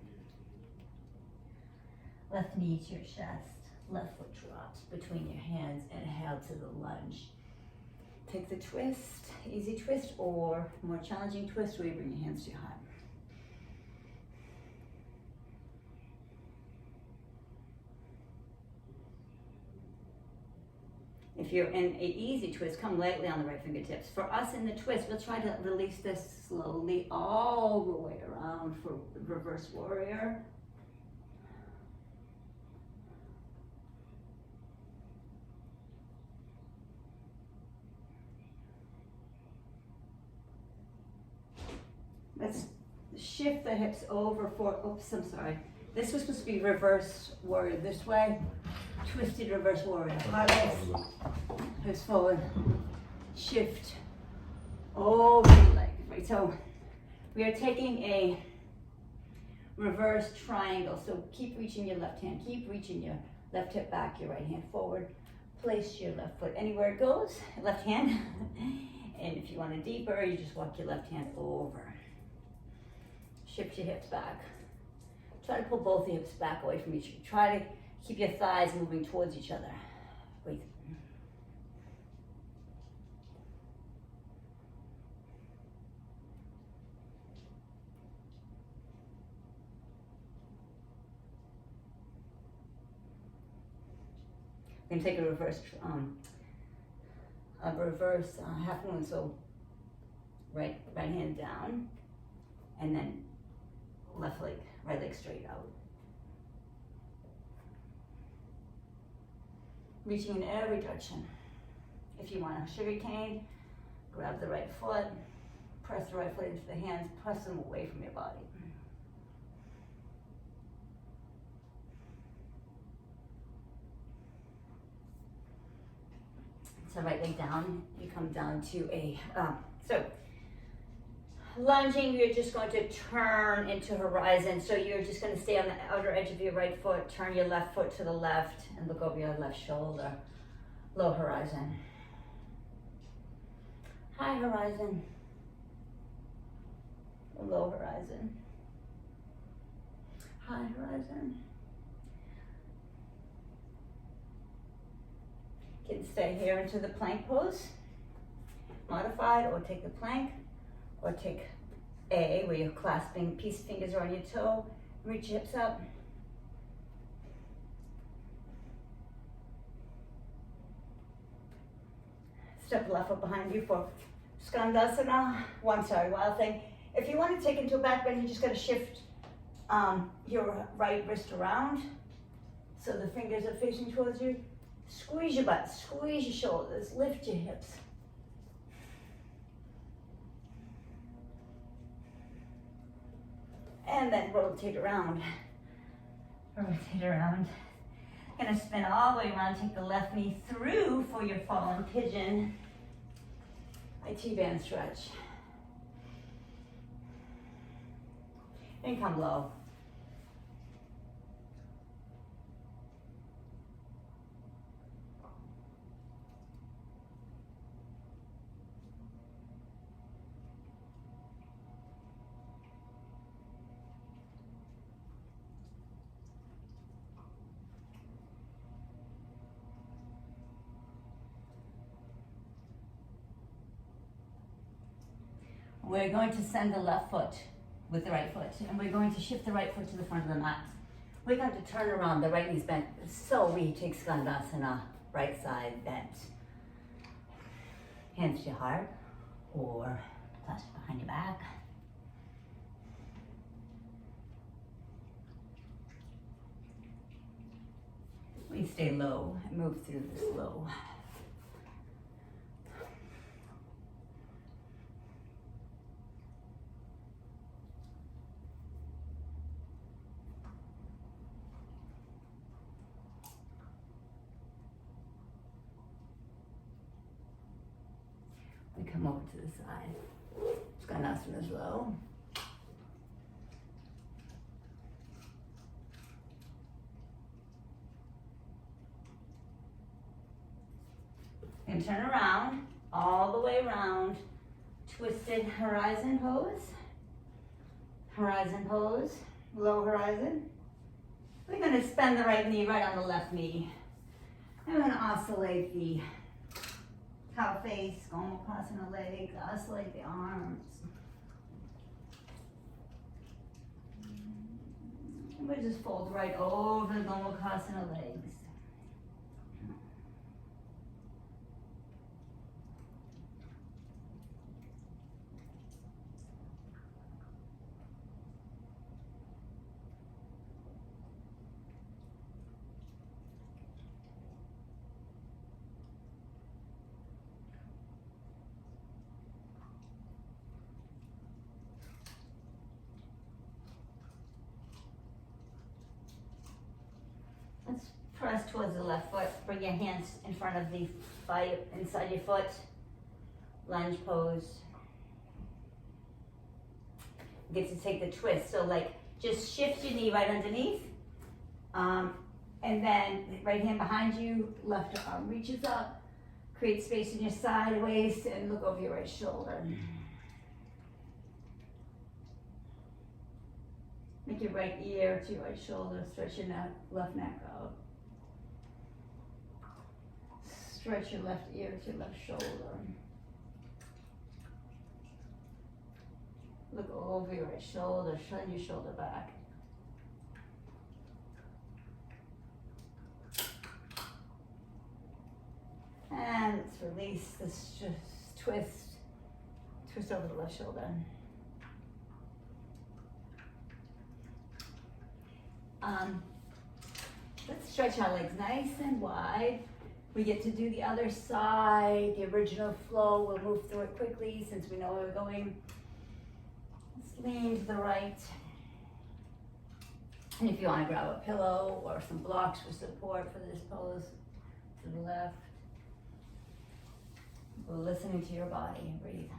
Left knee to your chest. Left foot drops between your hands. Inhale to the lunge. Take the twist, easy twist, or more challenging twist where you bring your hands to your heart. If you're in an easy twist, come lightly on the right fingertips. For us in the twist, we'll try to release this slowly all the way around for reverse warrior. Let's shift the hips over for, oops, I'm sorry. This was supposed to be reverse warrior this way. Twisted reverse warrior. Hard legs, hips forward. Shift over the leg. Right, so we are taking a reverse triangle. So keep reaching your left hand. Keep reaching your left hip back, your right hand forward. Place your left foot anywhere it goes, left hand. And if you want it deeper, you just walk your left hand over. Shift your hips back. Try to pull both the hips back away from each other. Try to keep your thighs moving towards each other. Breathe. We're going to take a reverse half moon. So right hand down, and then left leg, right leg straight out. Reaching in every direction. If you want a sugar cane, grab the right foot, press the right foot into the hands, press them away from your body. So right leg down, you come down to a, so lunging, you're just going to turn into horizon. So you're just going to stay on the outer edge of your right foot, turn your left foot to the left, and look over your left shoulder. Low horizon. High horizon. Low horizon. High horizon. You can stay here into the plank pose, modified, or take the plank. Or take A, where you're clasping, peace fingers are on your toe, reach your hips up. Step left foot behind you for Skandasana. Wild thing. If you want to take into a back bend, you just got to shift your right wrist around so the fingers are facing towards you. Squeeze your butt, squeeze your shoulders, lift your hips. And then rotate around. Rotate around. Gonna spin all the way around, take the left knee through for your fallen pigeon. T-band stretch. And come low. We're going to send the left foot with the right foot, and we're going to shift the right foot to the front of the mat. We're going to turn around, the right knee's bent. So we take Skandasana, right side bent. Hands to your heart, or clasp behind your back. We stay low and move through this low. We come over to the side. Skanasana is low. And turn around, all the way around. Twisted horizon pose. Horizon pose, low horizon. We're gonna spend the right knee right on the left knee. And we're gonna oscillate the cow face, Gomukhasana legs, oscillate the arms. And we just fold right over the Gomukhasana legs. Let's press towards the left foot. Bring your hands in front of the thigh, inside your foot. Lunge pose. You get to take the twist. So like, just shift your knee right underneath. And then right hand behind you, left arm reaches up. Create space in your side waist and look over your right shoulder. Make your right ear to your right shoulder. Stretch your neck, left neck out. Stretch your left ear to your left shoulder. Look over your right shoulder. Shun your shoulder back. And let's release this, just twist. Twist over the left shoulder. Let's stretch our legs nice and wide. We get to do the other side, the original flow. We'll move through it quickly since we know where we're going. Let's lean to the right. And if you want to grab a pillow or some blocks for support for this pose, to the left. We're listening to your body and breathe.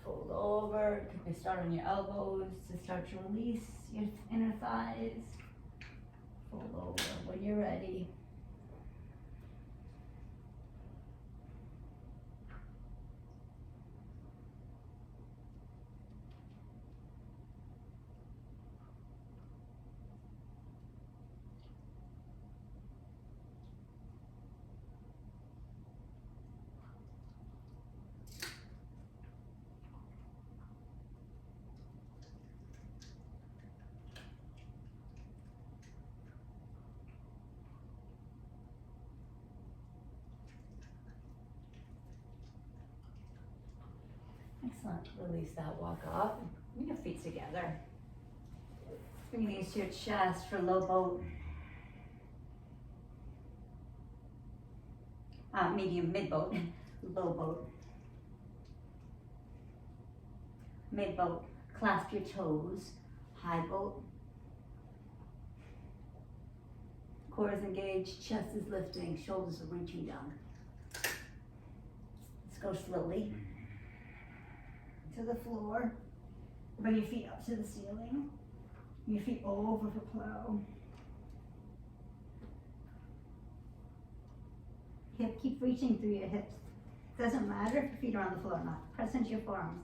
Fold over, you can start on your elbows to start to release your inner thighs. Fold over when you're ready. Excellent. Release that, walk up. Bring your feet together. Bring your knees to your chest for low boat. Medium, mid boat, low boat. Mid boat. Clasp your toes. High boat. Core is engaged, chest is lifting, shoulders are reaching down. Let's go slowly to the floor. Bring your feet up to the ceiling. Your feet over for plow. Keep reaching through your hips. Doesn't matter if your feet are on the floor or not. Press into your forearms.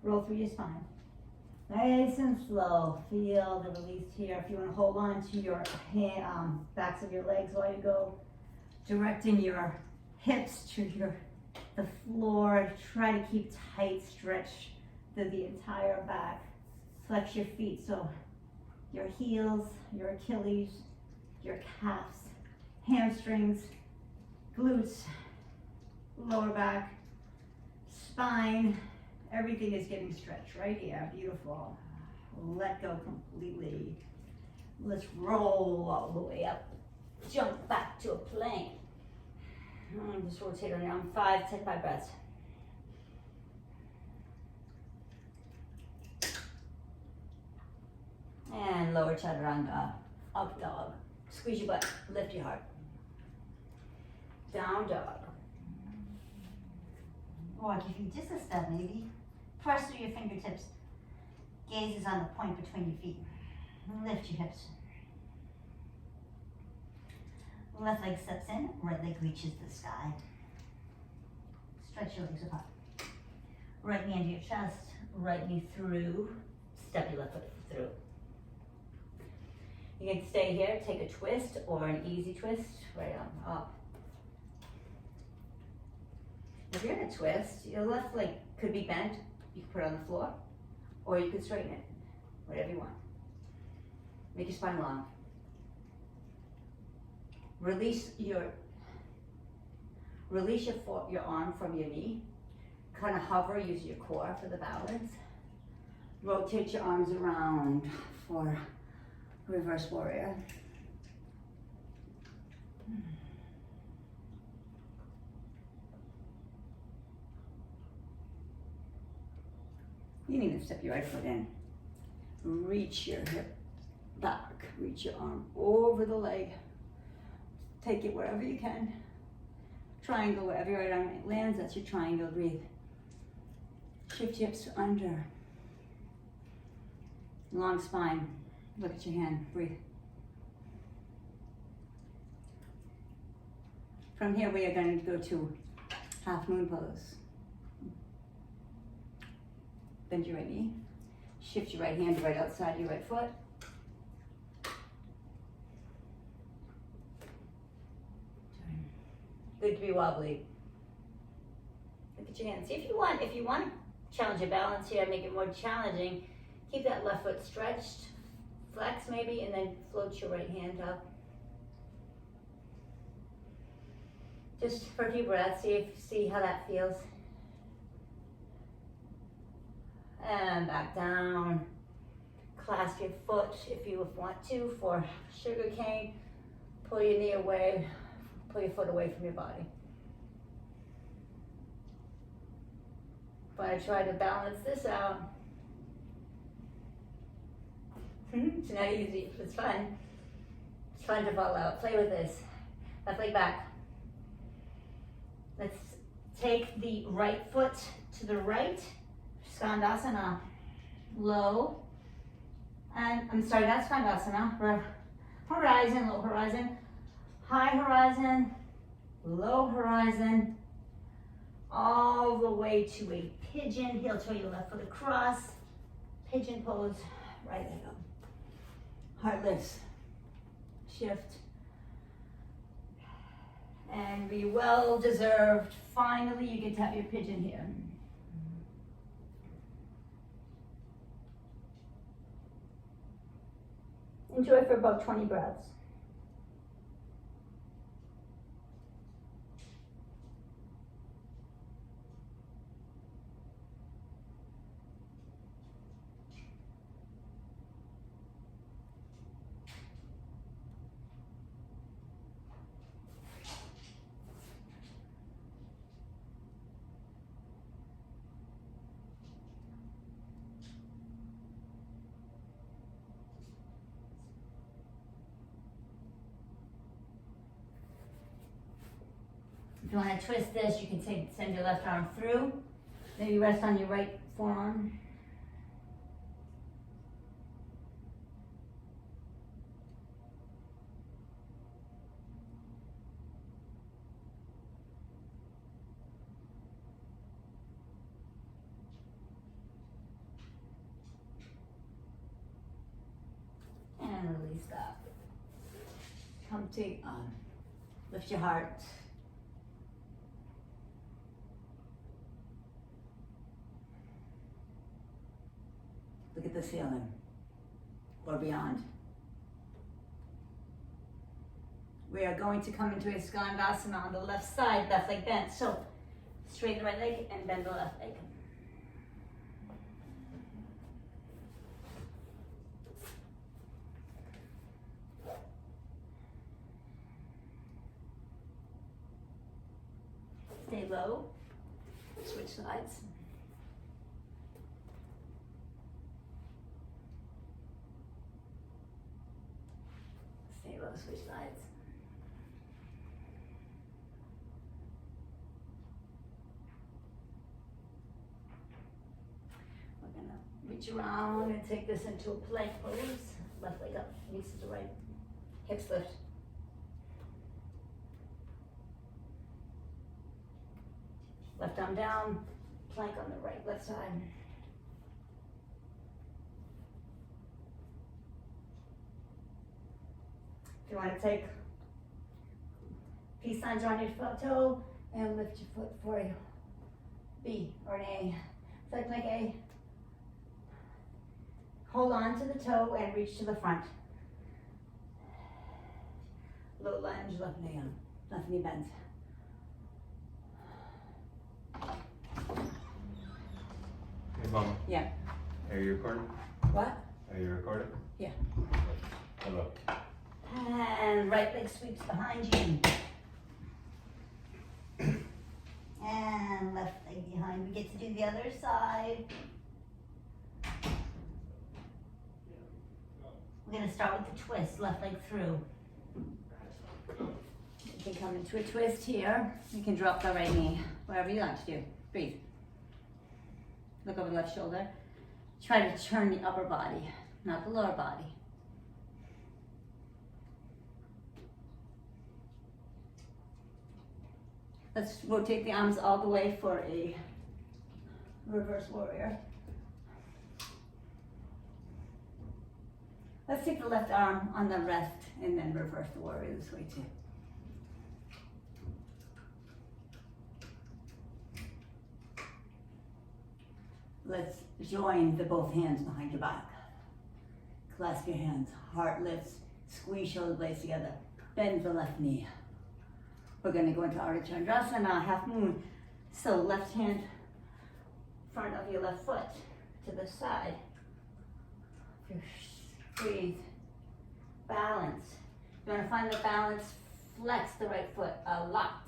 Roll through your spine. Nice and slow. Feel the release here. If you want to hold on to your backs of your legs while you go, Directing your hips to the floor. Try to keep tight stretch through the entire back. Flex your feet so your heels, your Achilles, your calves, hamstrings, glutes, lower back, spine, everything is getting stretched, right? Yeah, beautiful. Let go completely. Let's roll all the way up. Jump back to a plank. Just rotate around 5, take 5 breaths. And lower chaturanga, up dog. Squeeze your butt, lift your heart. Down dog. Walk your feet just a step maybe. Press through your fingertips. Gaze is on the point between your feet. Lift your hips. Left leg steps in, right leg reaches the sky. Stretch your legs apart. Right hand to your chest, right knee through, step your left foot through. You can stay here, take a twist or an easy twist, right arm up. If you're in a twist, your left leg could be bent, you can put it on the floor, or you could straighten it, whatever you want. Make your spine long. Release your arm from your knee. Kind of hover, use your core for the balance. Rotate your arms around for reverse warrior. You need to step your right foot in. Reach your hip back. Reach your arm over the leg. Take it wherever you can. Triangle, wherever your right arm lands, that's your triangle. Breathe. Shift your hips under. Long spine. Look at your hand. Breathe. From here, we are going to go to half moon pose. Bend your right knee. Shift your right hand right outside your right foot. Good to be wobbly. Look at your hands. See if you want to challenge your balance here, make it more challenging. Keep that left foot stretched, flex maybe, and then float your right hand up. Just for a few breaths, see how that feels. And back down. Clasp your foot if you want to for sugar cane. Pull your knee away. Pull your foot away from your body. But I try to balance this out. It's not easy, but it's fun. It's fun to fall out. Play with this. Left leg back. Let's take the right foot to the right. Skandasana. Low. And I'm sorry, that's Skandasana. Horizon, low horizon. High horizon, low horizon, all the way to a pigeon. Heel toe your left foot across. Pigeon pose, right leg up. Heart lifts, shift. And be well deserved. Finally, you get to have your pigeon here. Enjoy for about 20 breaths. If you want to twist this, you can send your left arm through. Maybe rest on your right forearm. And release that. Come to Lift your heart. Look at the ceiling or beyond. We are going to come into a skandasana on the left side, left leg bent. So straighten the right leg and bend the left leg. Stay low. Switch sides. Stay low, switch sides. We're gonna reach around and take this into a plank pose. Left leg up, knees to the right, hips lift. Left arm down, plank on the right, left side. If you want to take peace signs on your toe and lift your foot for a B or an A. Side plank A. Hold on to the toe and reach to the front. Low lunge, left knee on, left knee bends. Hey, Mom. Yeah. Are you recording? What? Are you recording? Yeah. Hello. And right leg sweeps behind you. And left leg behind. We get to do the other side. We're going to start with the twist, left leg through. You can come into a twist here. You can drop the right knee, whatever you like to do. Breathe. Look over the left shoulder. Try to turn the upper body, not the lower body. Let's rotate the arms all the way for a reverse warrior. Let's take the left arm on the left and then reverse the warrior this way too. Let's join the both hands behind your back. Clasp your hands, heart lifts, squeeze shoulder blades together. Bend the left knee. We're going to go into Ardha Chandrasana, half moon. So left hand, front of your left foot to the side. Breathe. Balance. You want to find the balance. Flex the right foot a lot.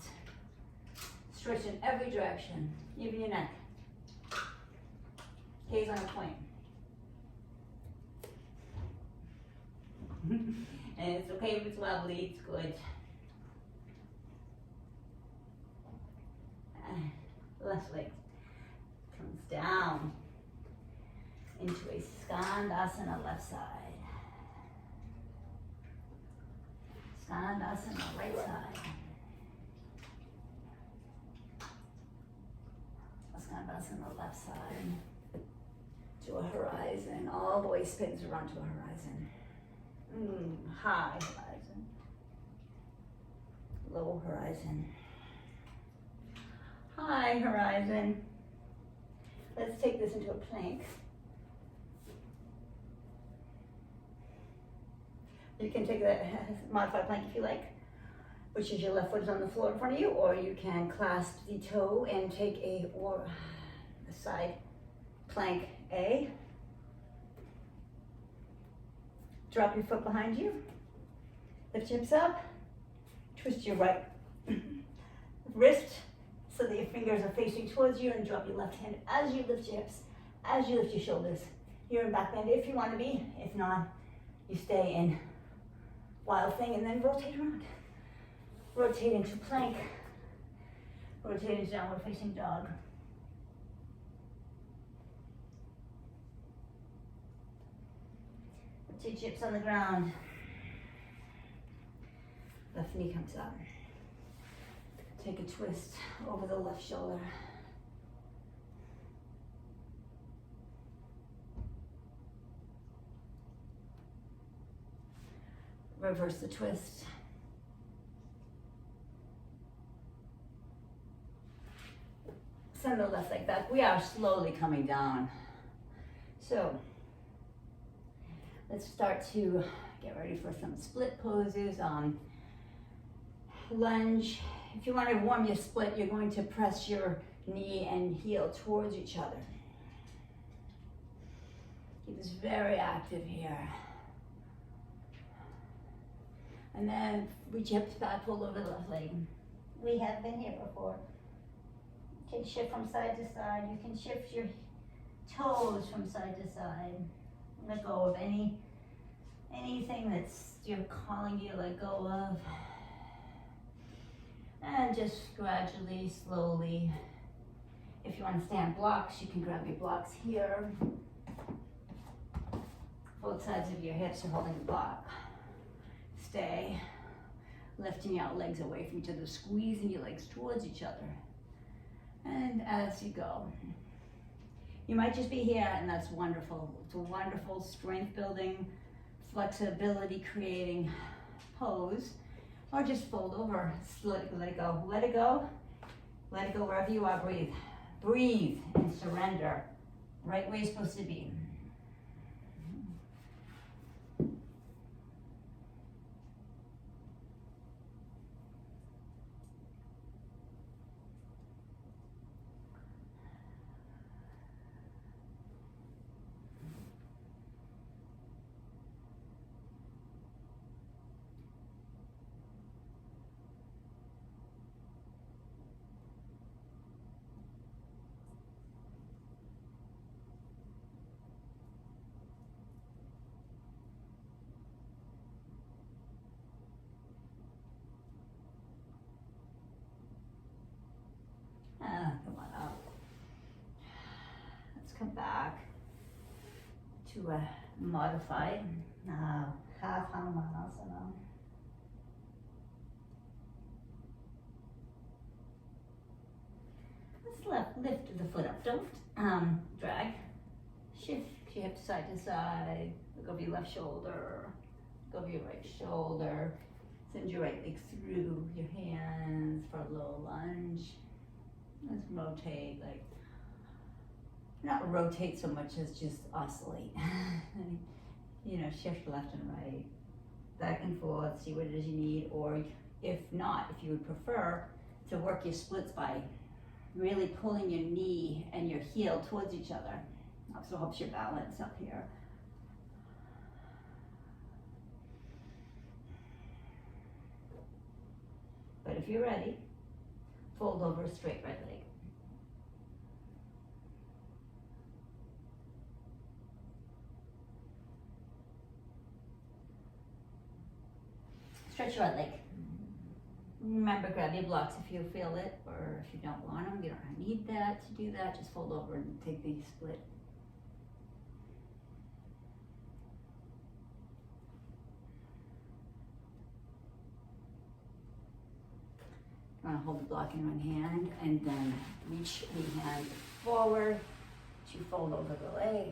Stretch in every direction, even your neck. Gaze on a point. And it's okay if it's wobbly, it's good. Left leg comes down into a skandasana left side. Skandasana right side. Skandasana left side. To a horizon, all the way spins around to a horizon. High horizon. Low horizon. High horizon. Let's take this into a plank. You can take that modified plank if you like, which is your left foot is on the floor in front of you, or you can clasp the toe and take a side plank A. Drop your foot behind you. Lift your hips up. Twist your right wrist so that your fingers are facing towards you, and drop your left hand as you lift your hips, as you lift your shoulders. You're in back bend if you want to be. If not, you stay in wild thing and then rotate around. Rotate into plank. Rotate into downward facing dog. Two chips on the ground. Left knee comes up. Take a twist over the left shoulder. Reverse the twist. send the left leg back. We are slowly coming down. So let's start to get ready for some split poses. Lunge. If you want to warm your split, you're going to press your knee and heel towards each other. Keep this very active here. And then reach hips back, pull over the left leg. We have been here before. You can shift from side to side. You can shift your toes from side to side. Let go of anything that's you're calling you to let go of. And just gradually, slowly. If you want to stay on blocks, you can grab your blocks here. Both sides of your hips are holding the block. Stay. Lifting your legs away from each other, squeezing your legs towards each other. And as you go, you might just be here, and that's wonderful. It's a wonderful strength building, flexibility creating pose. Or just fold over, let it go, let it go. Let it go wherever you are, breathe. Breathe and surrender, right where you're supposed to be. Come on up. Let's come back to a modified half harmonizing. Let's lift the foot up. Don't drag. Shift your hips side to side. Look over your left shoulder. Look over your right shoulder. Send your right leg through your hands for a little lunge. Let's rotate, like, not rotate so much as just oscillate. You know, shift left and right, back and forth, see what it is you need, or if not, if you would prefer to work your splits by really pulling your knee and your heel towards each other. Also helps your balance up here. But if you're ready, fold over a straight right leg. Stretch your right leg. Remember, grab your blocks if you feel it, or if you don't want them, you don't need that to do that. Just fold over and take the split. You want to hold the block in one hand and then reach the hand forward to fold over the leg.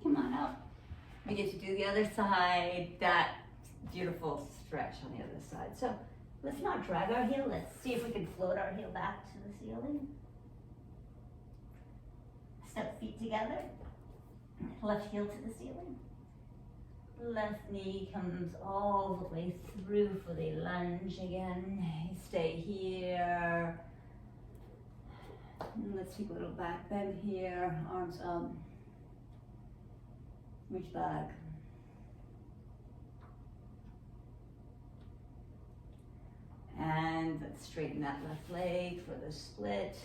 Come on up. We get to do the other side, that beautiful stretch on the other side. So let's not drag our heel. Let's see if we can float our heel back to the ceiling. Step feet together. Left heel to the ceiling. Left knee comes all the way through for the lunge again. Stay here. And let's take a little back bend here. Arms up. Reach back. And let's straighten that left leg for the split.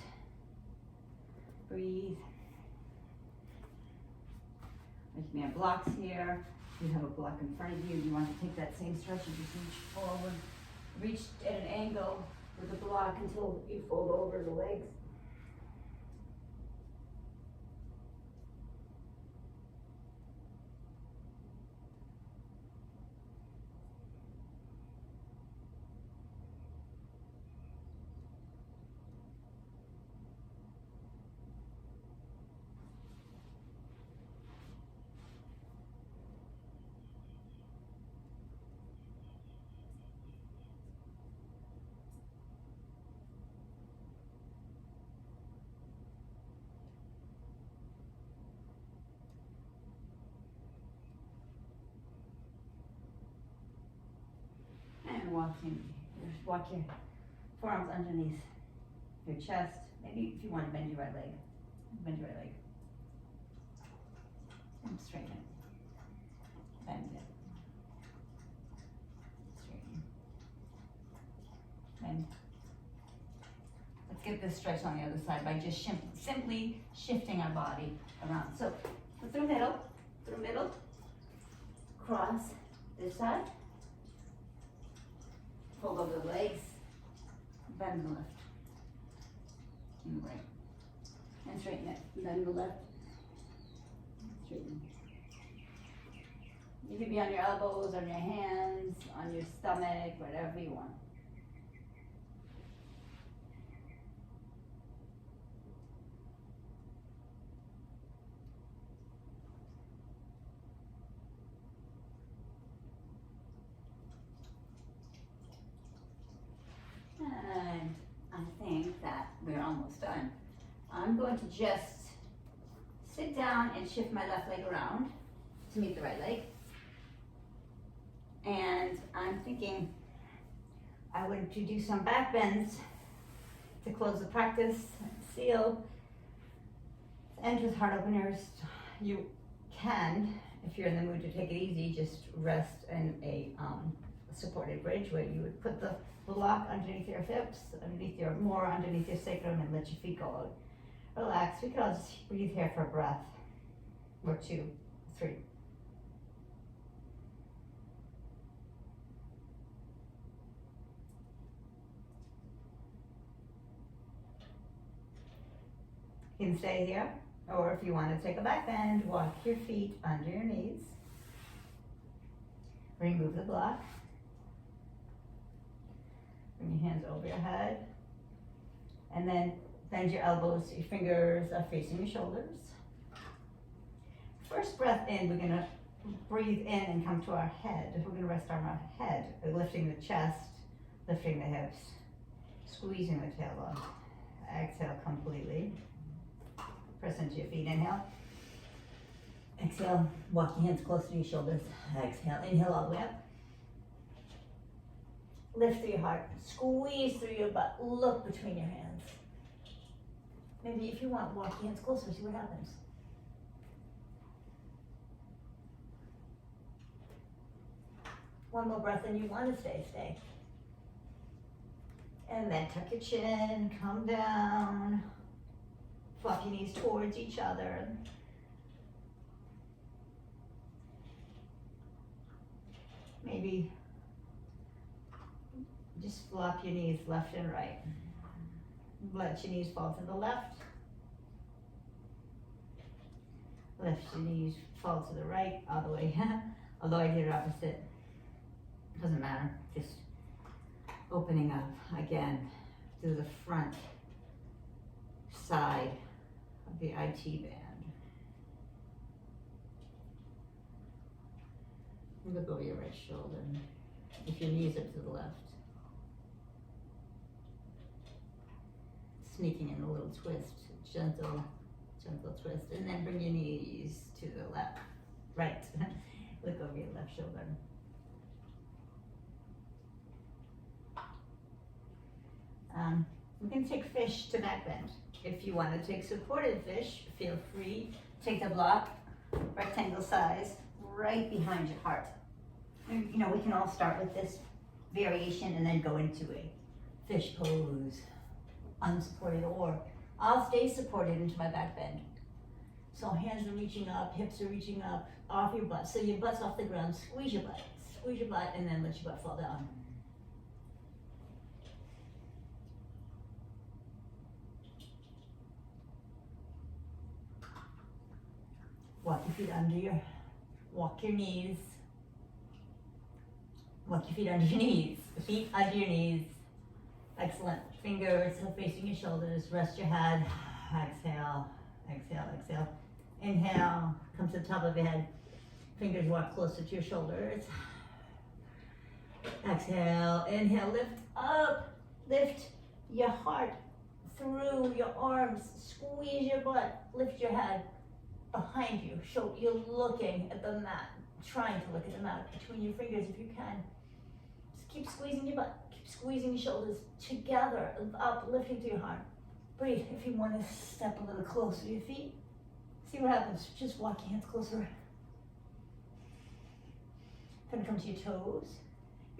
Breathe. Making our blocks here. You have a block in front of you. You want to take that same stretch and just reach forward. reach at an angle with the block until you fold over the legs. And walk your forearms underneath your chest. Maybe if you want to bend your right leg, bend your right leg. And straighten it. Bend it. Straighten. Bend. Let's get this stretch on the other side by just simply shifting our body around. So through middle, cross this side. Fold over the legs, bend the left, and the right, and straighten it, bend the left, straighten. You can be on your elbows, on your hands, on your stomach, whatever you want. And I think that we're almost done. I'm going to just sit down and shift my left leg around to meet the right leg. And I'm thinking I want to do some back bends to close the practice, seal, end with heart openers. You can, if you're in the mood to take it easy, just rest in a supported bridge where you would put the block underneath your hips, underneath your sacrum, and let your feet go out. Relax. We could all just breathe here for a breath, or 2, 3. You can stay here, or if you want to take a back bend, walk your feet under your knees. Remove the block. Bring your hands over your head. And then bend your elbows so your fingers are facing your shoulders. First breath in, we're going to breathe in and come to our head. We're going to rest on our head, lifting the chest, lifting the hips, squeezing the tailbone. Exhale completely. Press into your feet. Inhale. Exhale. Walk your hands close to your shoulders. Exhale. Inhale all the way up. Lift through your heart. Squeeze through your butt. Look between your hands. Maybe if you want, walk your hands closer. See what happens. One more breath and you want to stay. And then tuck your chin, come down. Flop your knees towards each other. Maybe just flop your knees left and right. Let your knees fall to the left. Lift your knees, fall to the right, all the way. Although I did it opposite. Doesn't matter. Just opening up again to the front side of the IT band. Look over your right shoulder. If your knees are to the left. Sneaking in a little twist, gentle twist, and then bring your knees to the left, right. Look over your left shoulder. We can take fish to back bend. If you want to take supported fish, feel free. Take the block, rectangle size, right behind your heart. And, we can all start with this variation and then go into a fish pose. Unsupported, or I'll stay supported into my back bend. So hands are reaching up, hips are reaching up, off your butt. So your butt's off the ground, squeeze your butt, and then let your butt fall down. Walk your feet under your, walk your knees. Walk your feet under your knees. Feet under your knees. Excellent. Fingers facing your shoulders. Rest your head. Exhale, exhale, exhale. Inhale, come to the top of your head. Fingers walk closer to your shoulders. Exhale, inhale, lift up. Lift your heart through your arms. Squeeze your butt. Lift your head behind you. So you're looking at the mat. Trying to look at the mat between your fingers if you can. Just keep squeezing your butt. Keep squeezing your shoulders together. Up, lifting to your heart. Breathe. If you want to step a little closer to your feet, see what happens. Just walk your hands closer. Gonna come to your toes.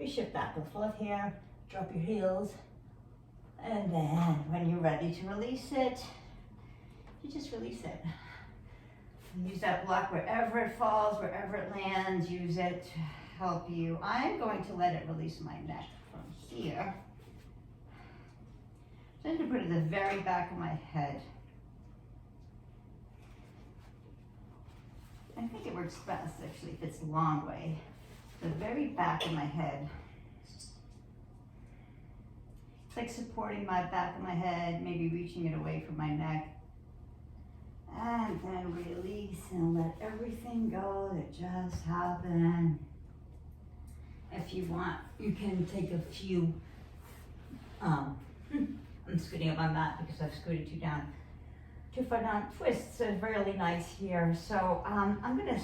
You shift back and forth here. Drop your heels. And then when you're ready to release it, you just release it. Use that block wherever it falls, wherever it lands. Use it to help you. I'm going to let it release my neck from here. So I'm going to put it at the very back of my head. I think it works best actually if it's a long way. The very back of my head. It's like supporting my back of my head, maybe reaching it away from my neck. And then release and let everything go that just happened. If you want, you can take a few, I'm scooting up my mat because I've scooted you down. Too far down, twists are really nice here. So I'm gonna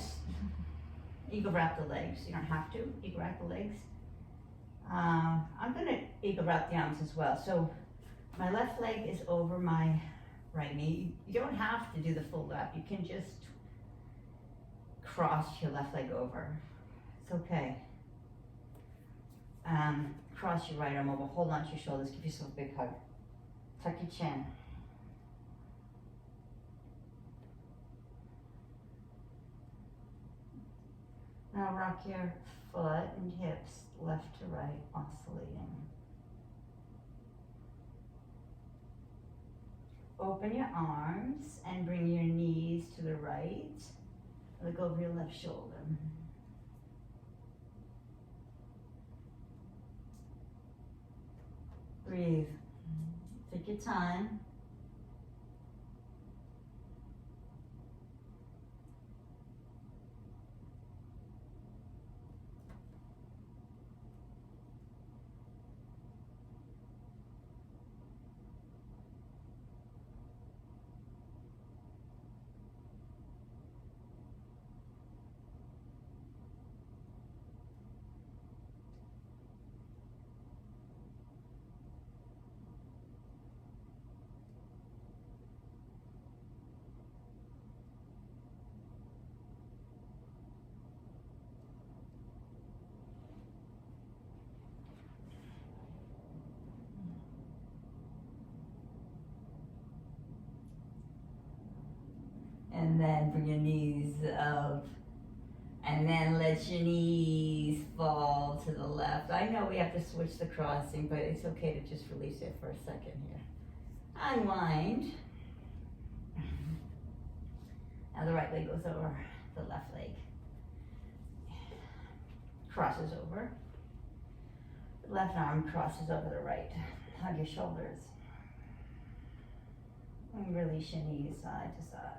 eagle wrap the legs. You don't have to, eagle wrap the legs. I'm gonna eagle wrap the arms as well. So my left leg is over my right knee. You don't have to do the full wrap. You can just cross your left leg over. It's okay. Cross your right arm over. Hold on to your shoulders. Give yourself a big hug. Tuck your chin. Now rock your foot and hips left to right, oscillating. Open your arms and bring your knees to the right. Look over your left shoulder. Breathe. Take your time. And then bring your knees up. And then let your knees fall to the left. I know we have to switch the crossing, but it's okay to just release it for a second here. Unwind. Now the right leg goes over the left leg. Crosses over. The left arm crosses over the right. Hug your shoulders. And release your knees side to side.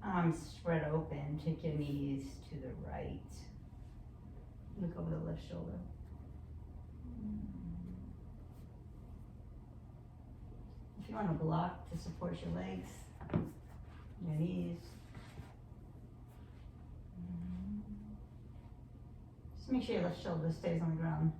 Arms spread open, take your knees to the right. Look over the left shoulder. If you want a block to support your legs, your knees. Just make sure your left shoulder stays on the ground.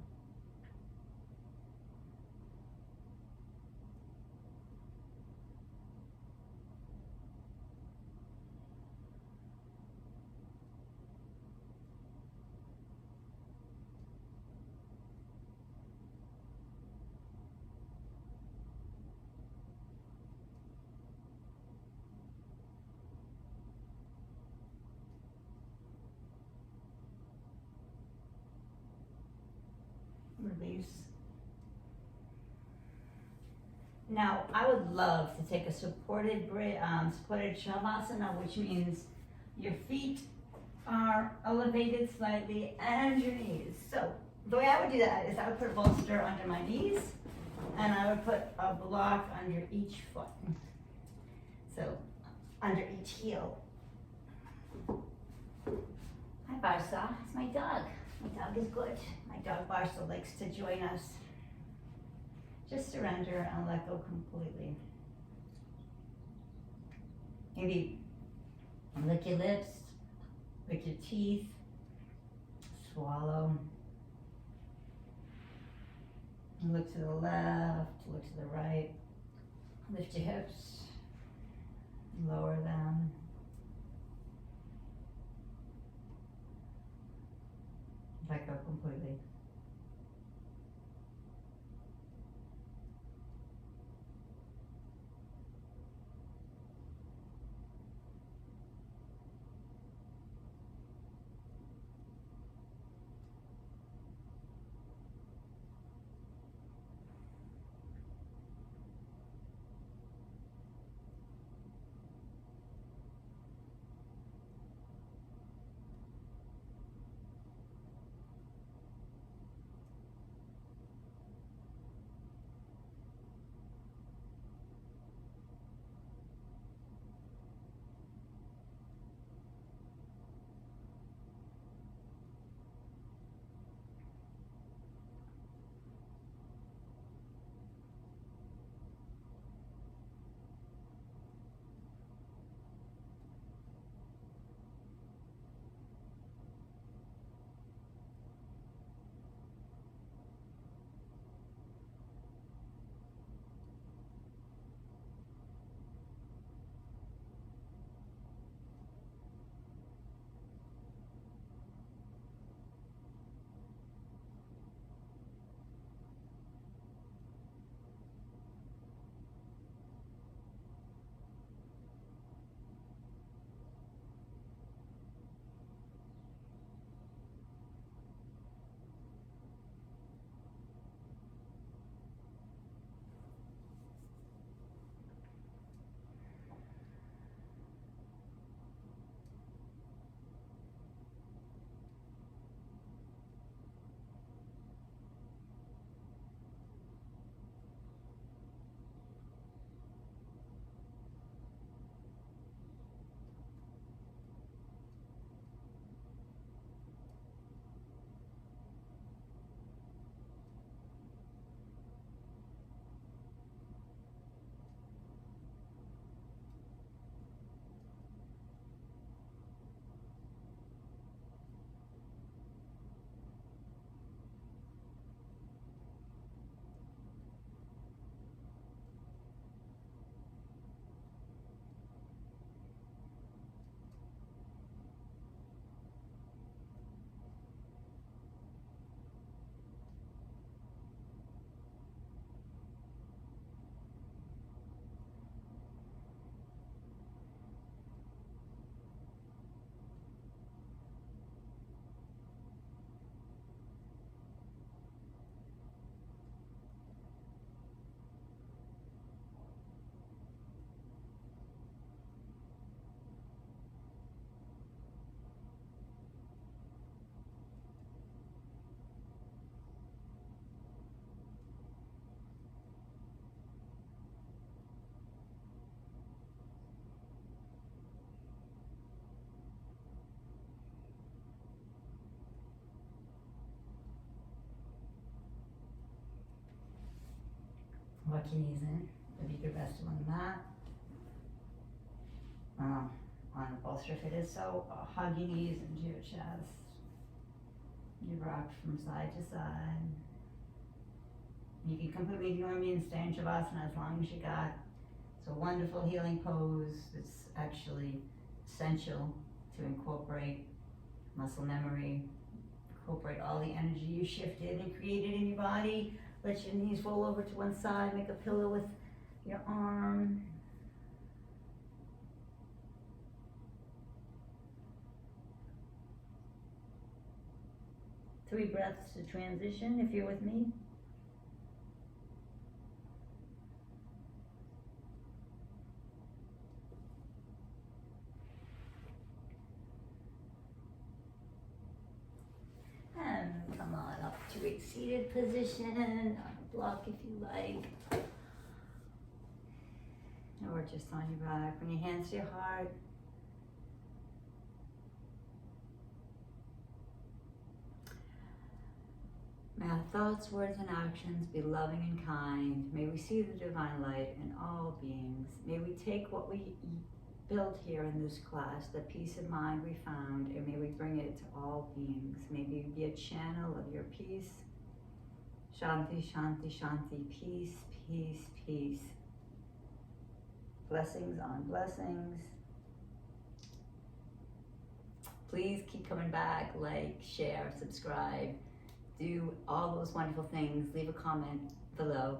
Now, I would love to take a supported shavasana, which means your feet are elevated slightly and your knees. So the way I would do that is I would put a bolster under my knees and I would put a block under each foot. So under each heel. Hi Barsa, it's my dog. My dog is good. My dog Barsa likes to join us. Just surrender and let go completely. Maybe lick your lips, lick your teeth, swallow. Look to the left, look to the right. Lift your hips, lower them. Let go completely. Lock your knees in, if you could rest them on the mat. On the bolster if it is so, hug your knees into your chest. You rock from side to side. You can completely ignore me and stay in Shavasana as long as you got. It's a wonderful healing pose. It's actually essential to incorporate muscle memory, incorporate all the energy you shifted and created in your body. Let your knees roll over to one side, make a pillow with your arm. Three breaths to transition if you're with me. to a seated position on a block if you like. Or just on your back. Bring your hands to your heart. May our thoughts, words, and actions be loving and kind. May we see the divine light in all beings. May we take what we built here in this class, the peace of mind we found, and may we bring it to all beings. May we be a channel of your peace. Shanti, Shanti, Shanti. Peace, peace, peace. Blessings on blessings. Please keep coming back, like, share, subscribe, do all those wonderful things. Leave a comment below.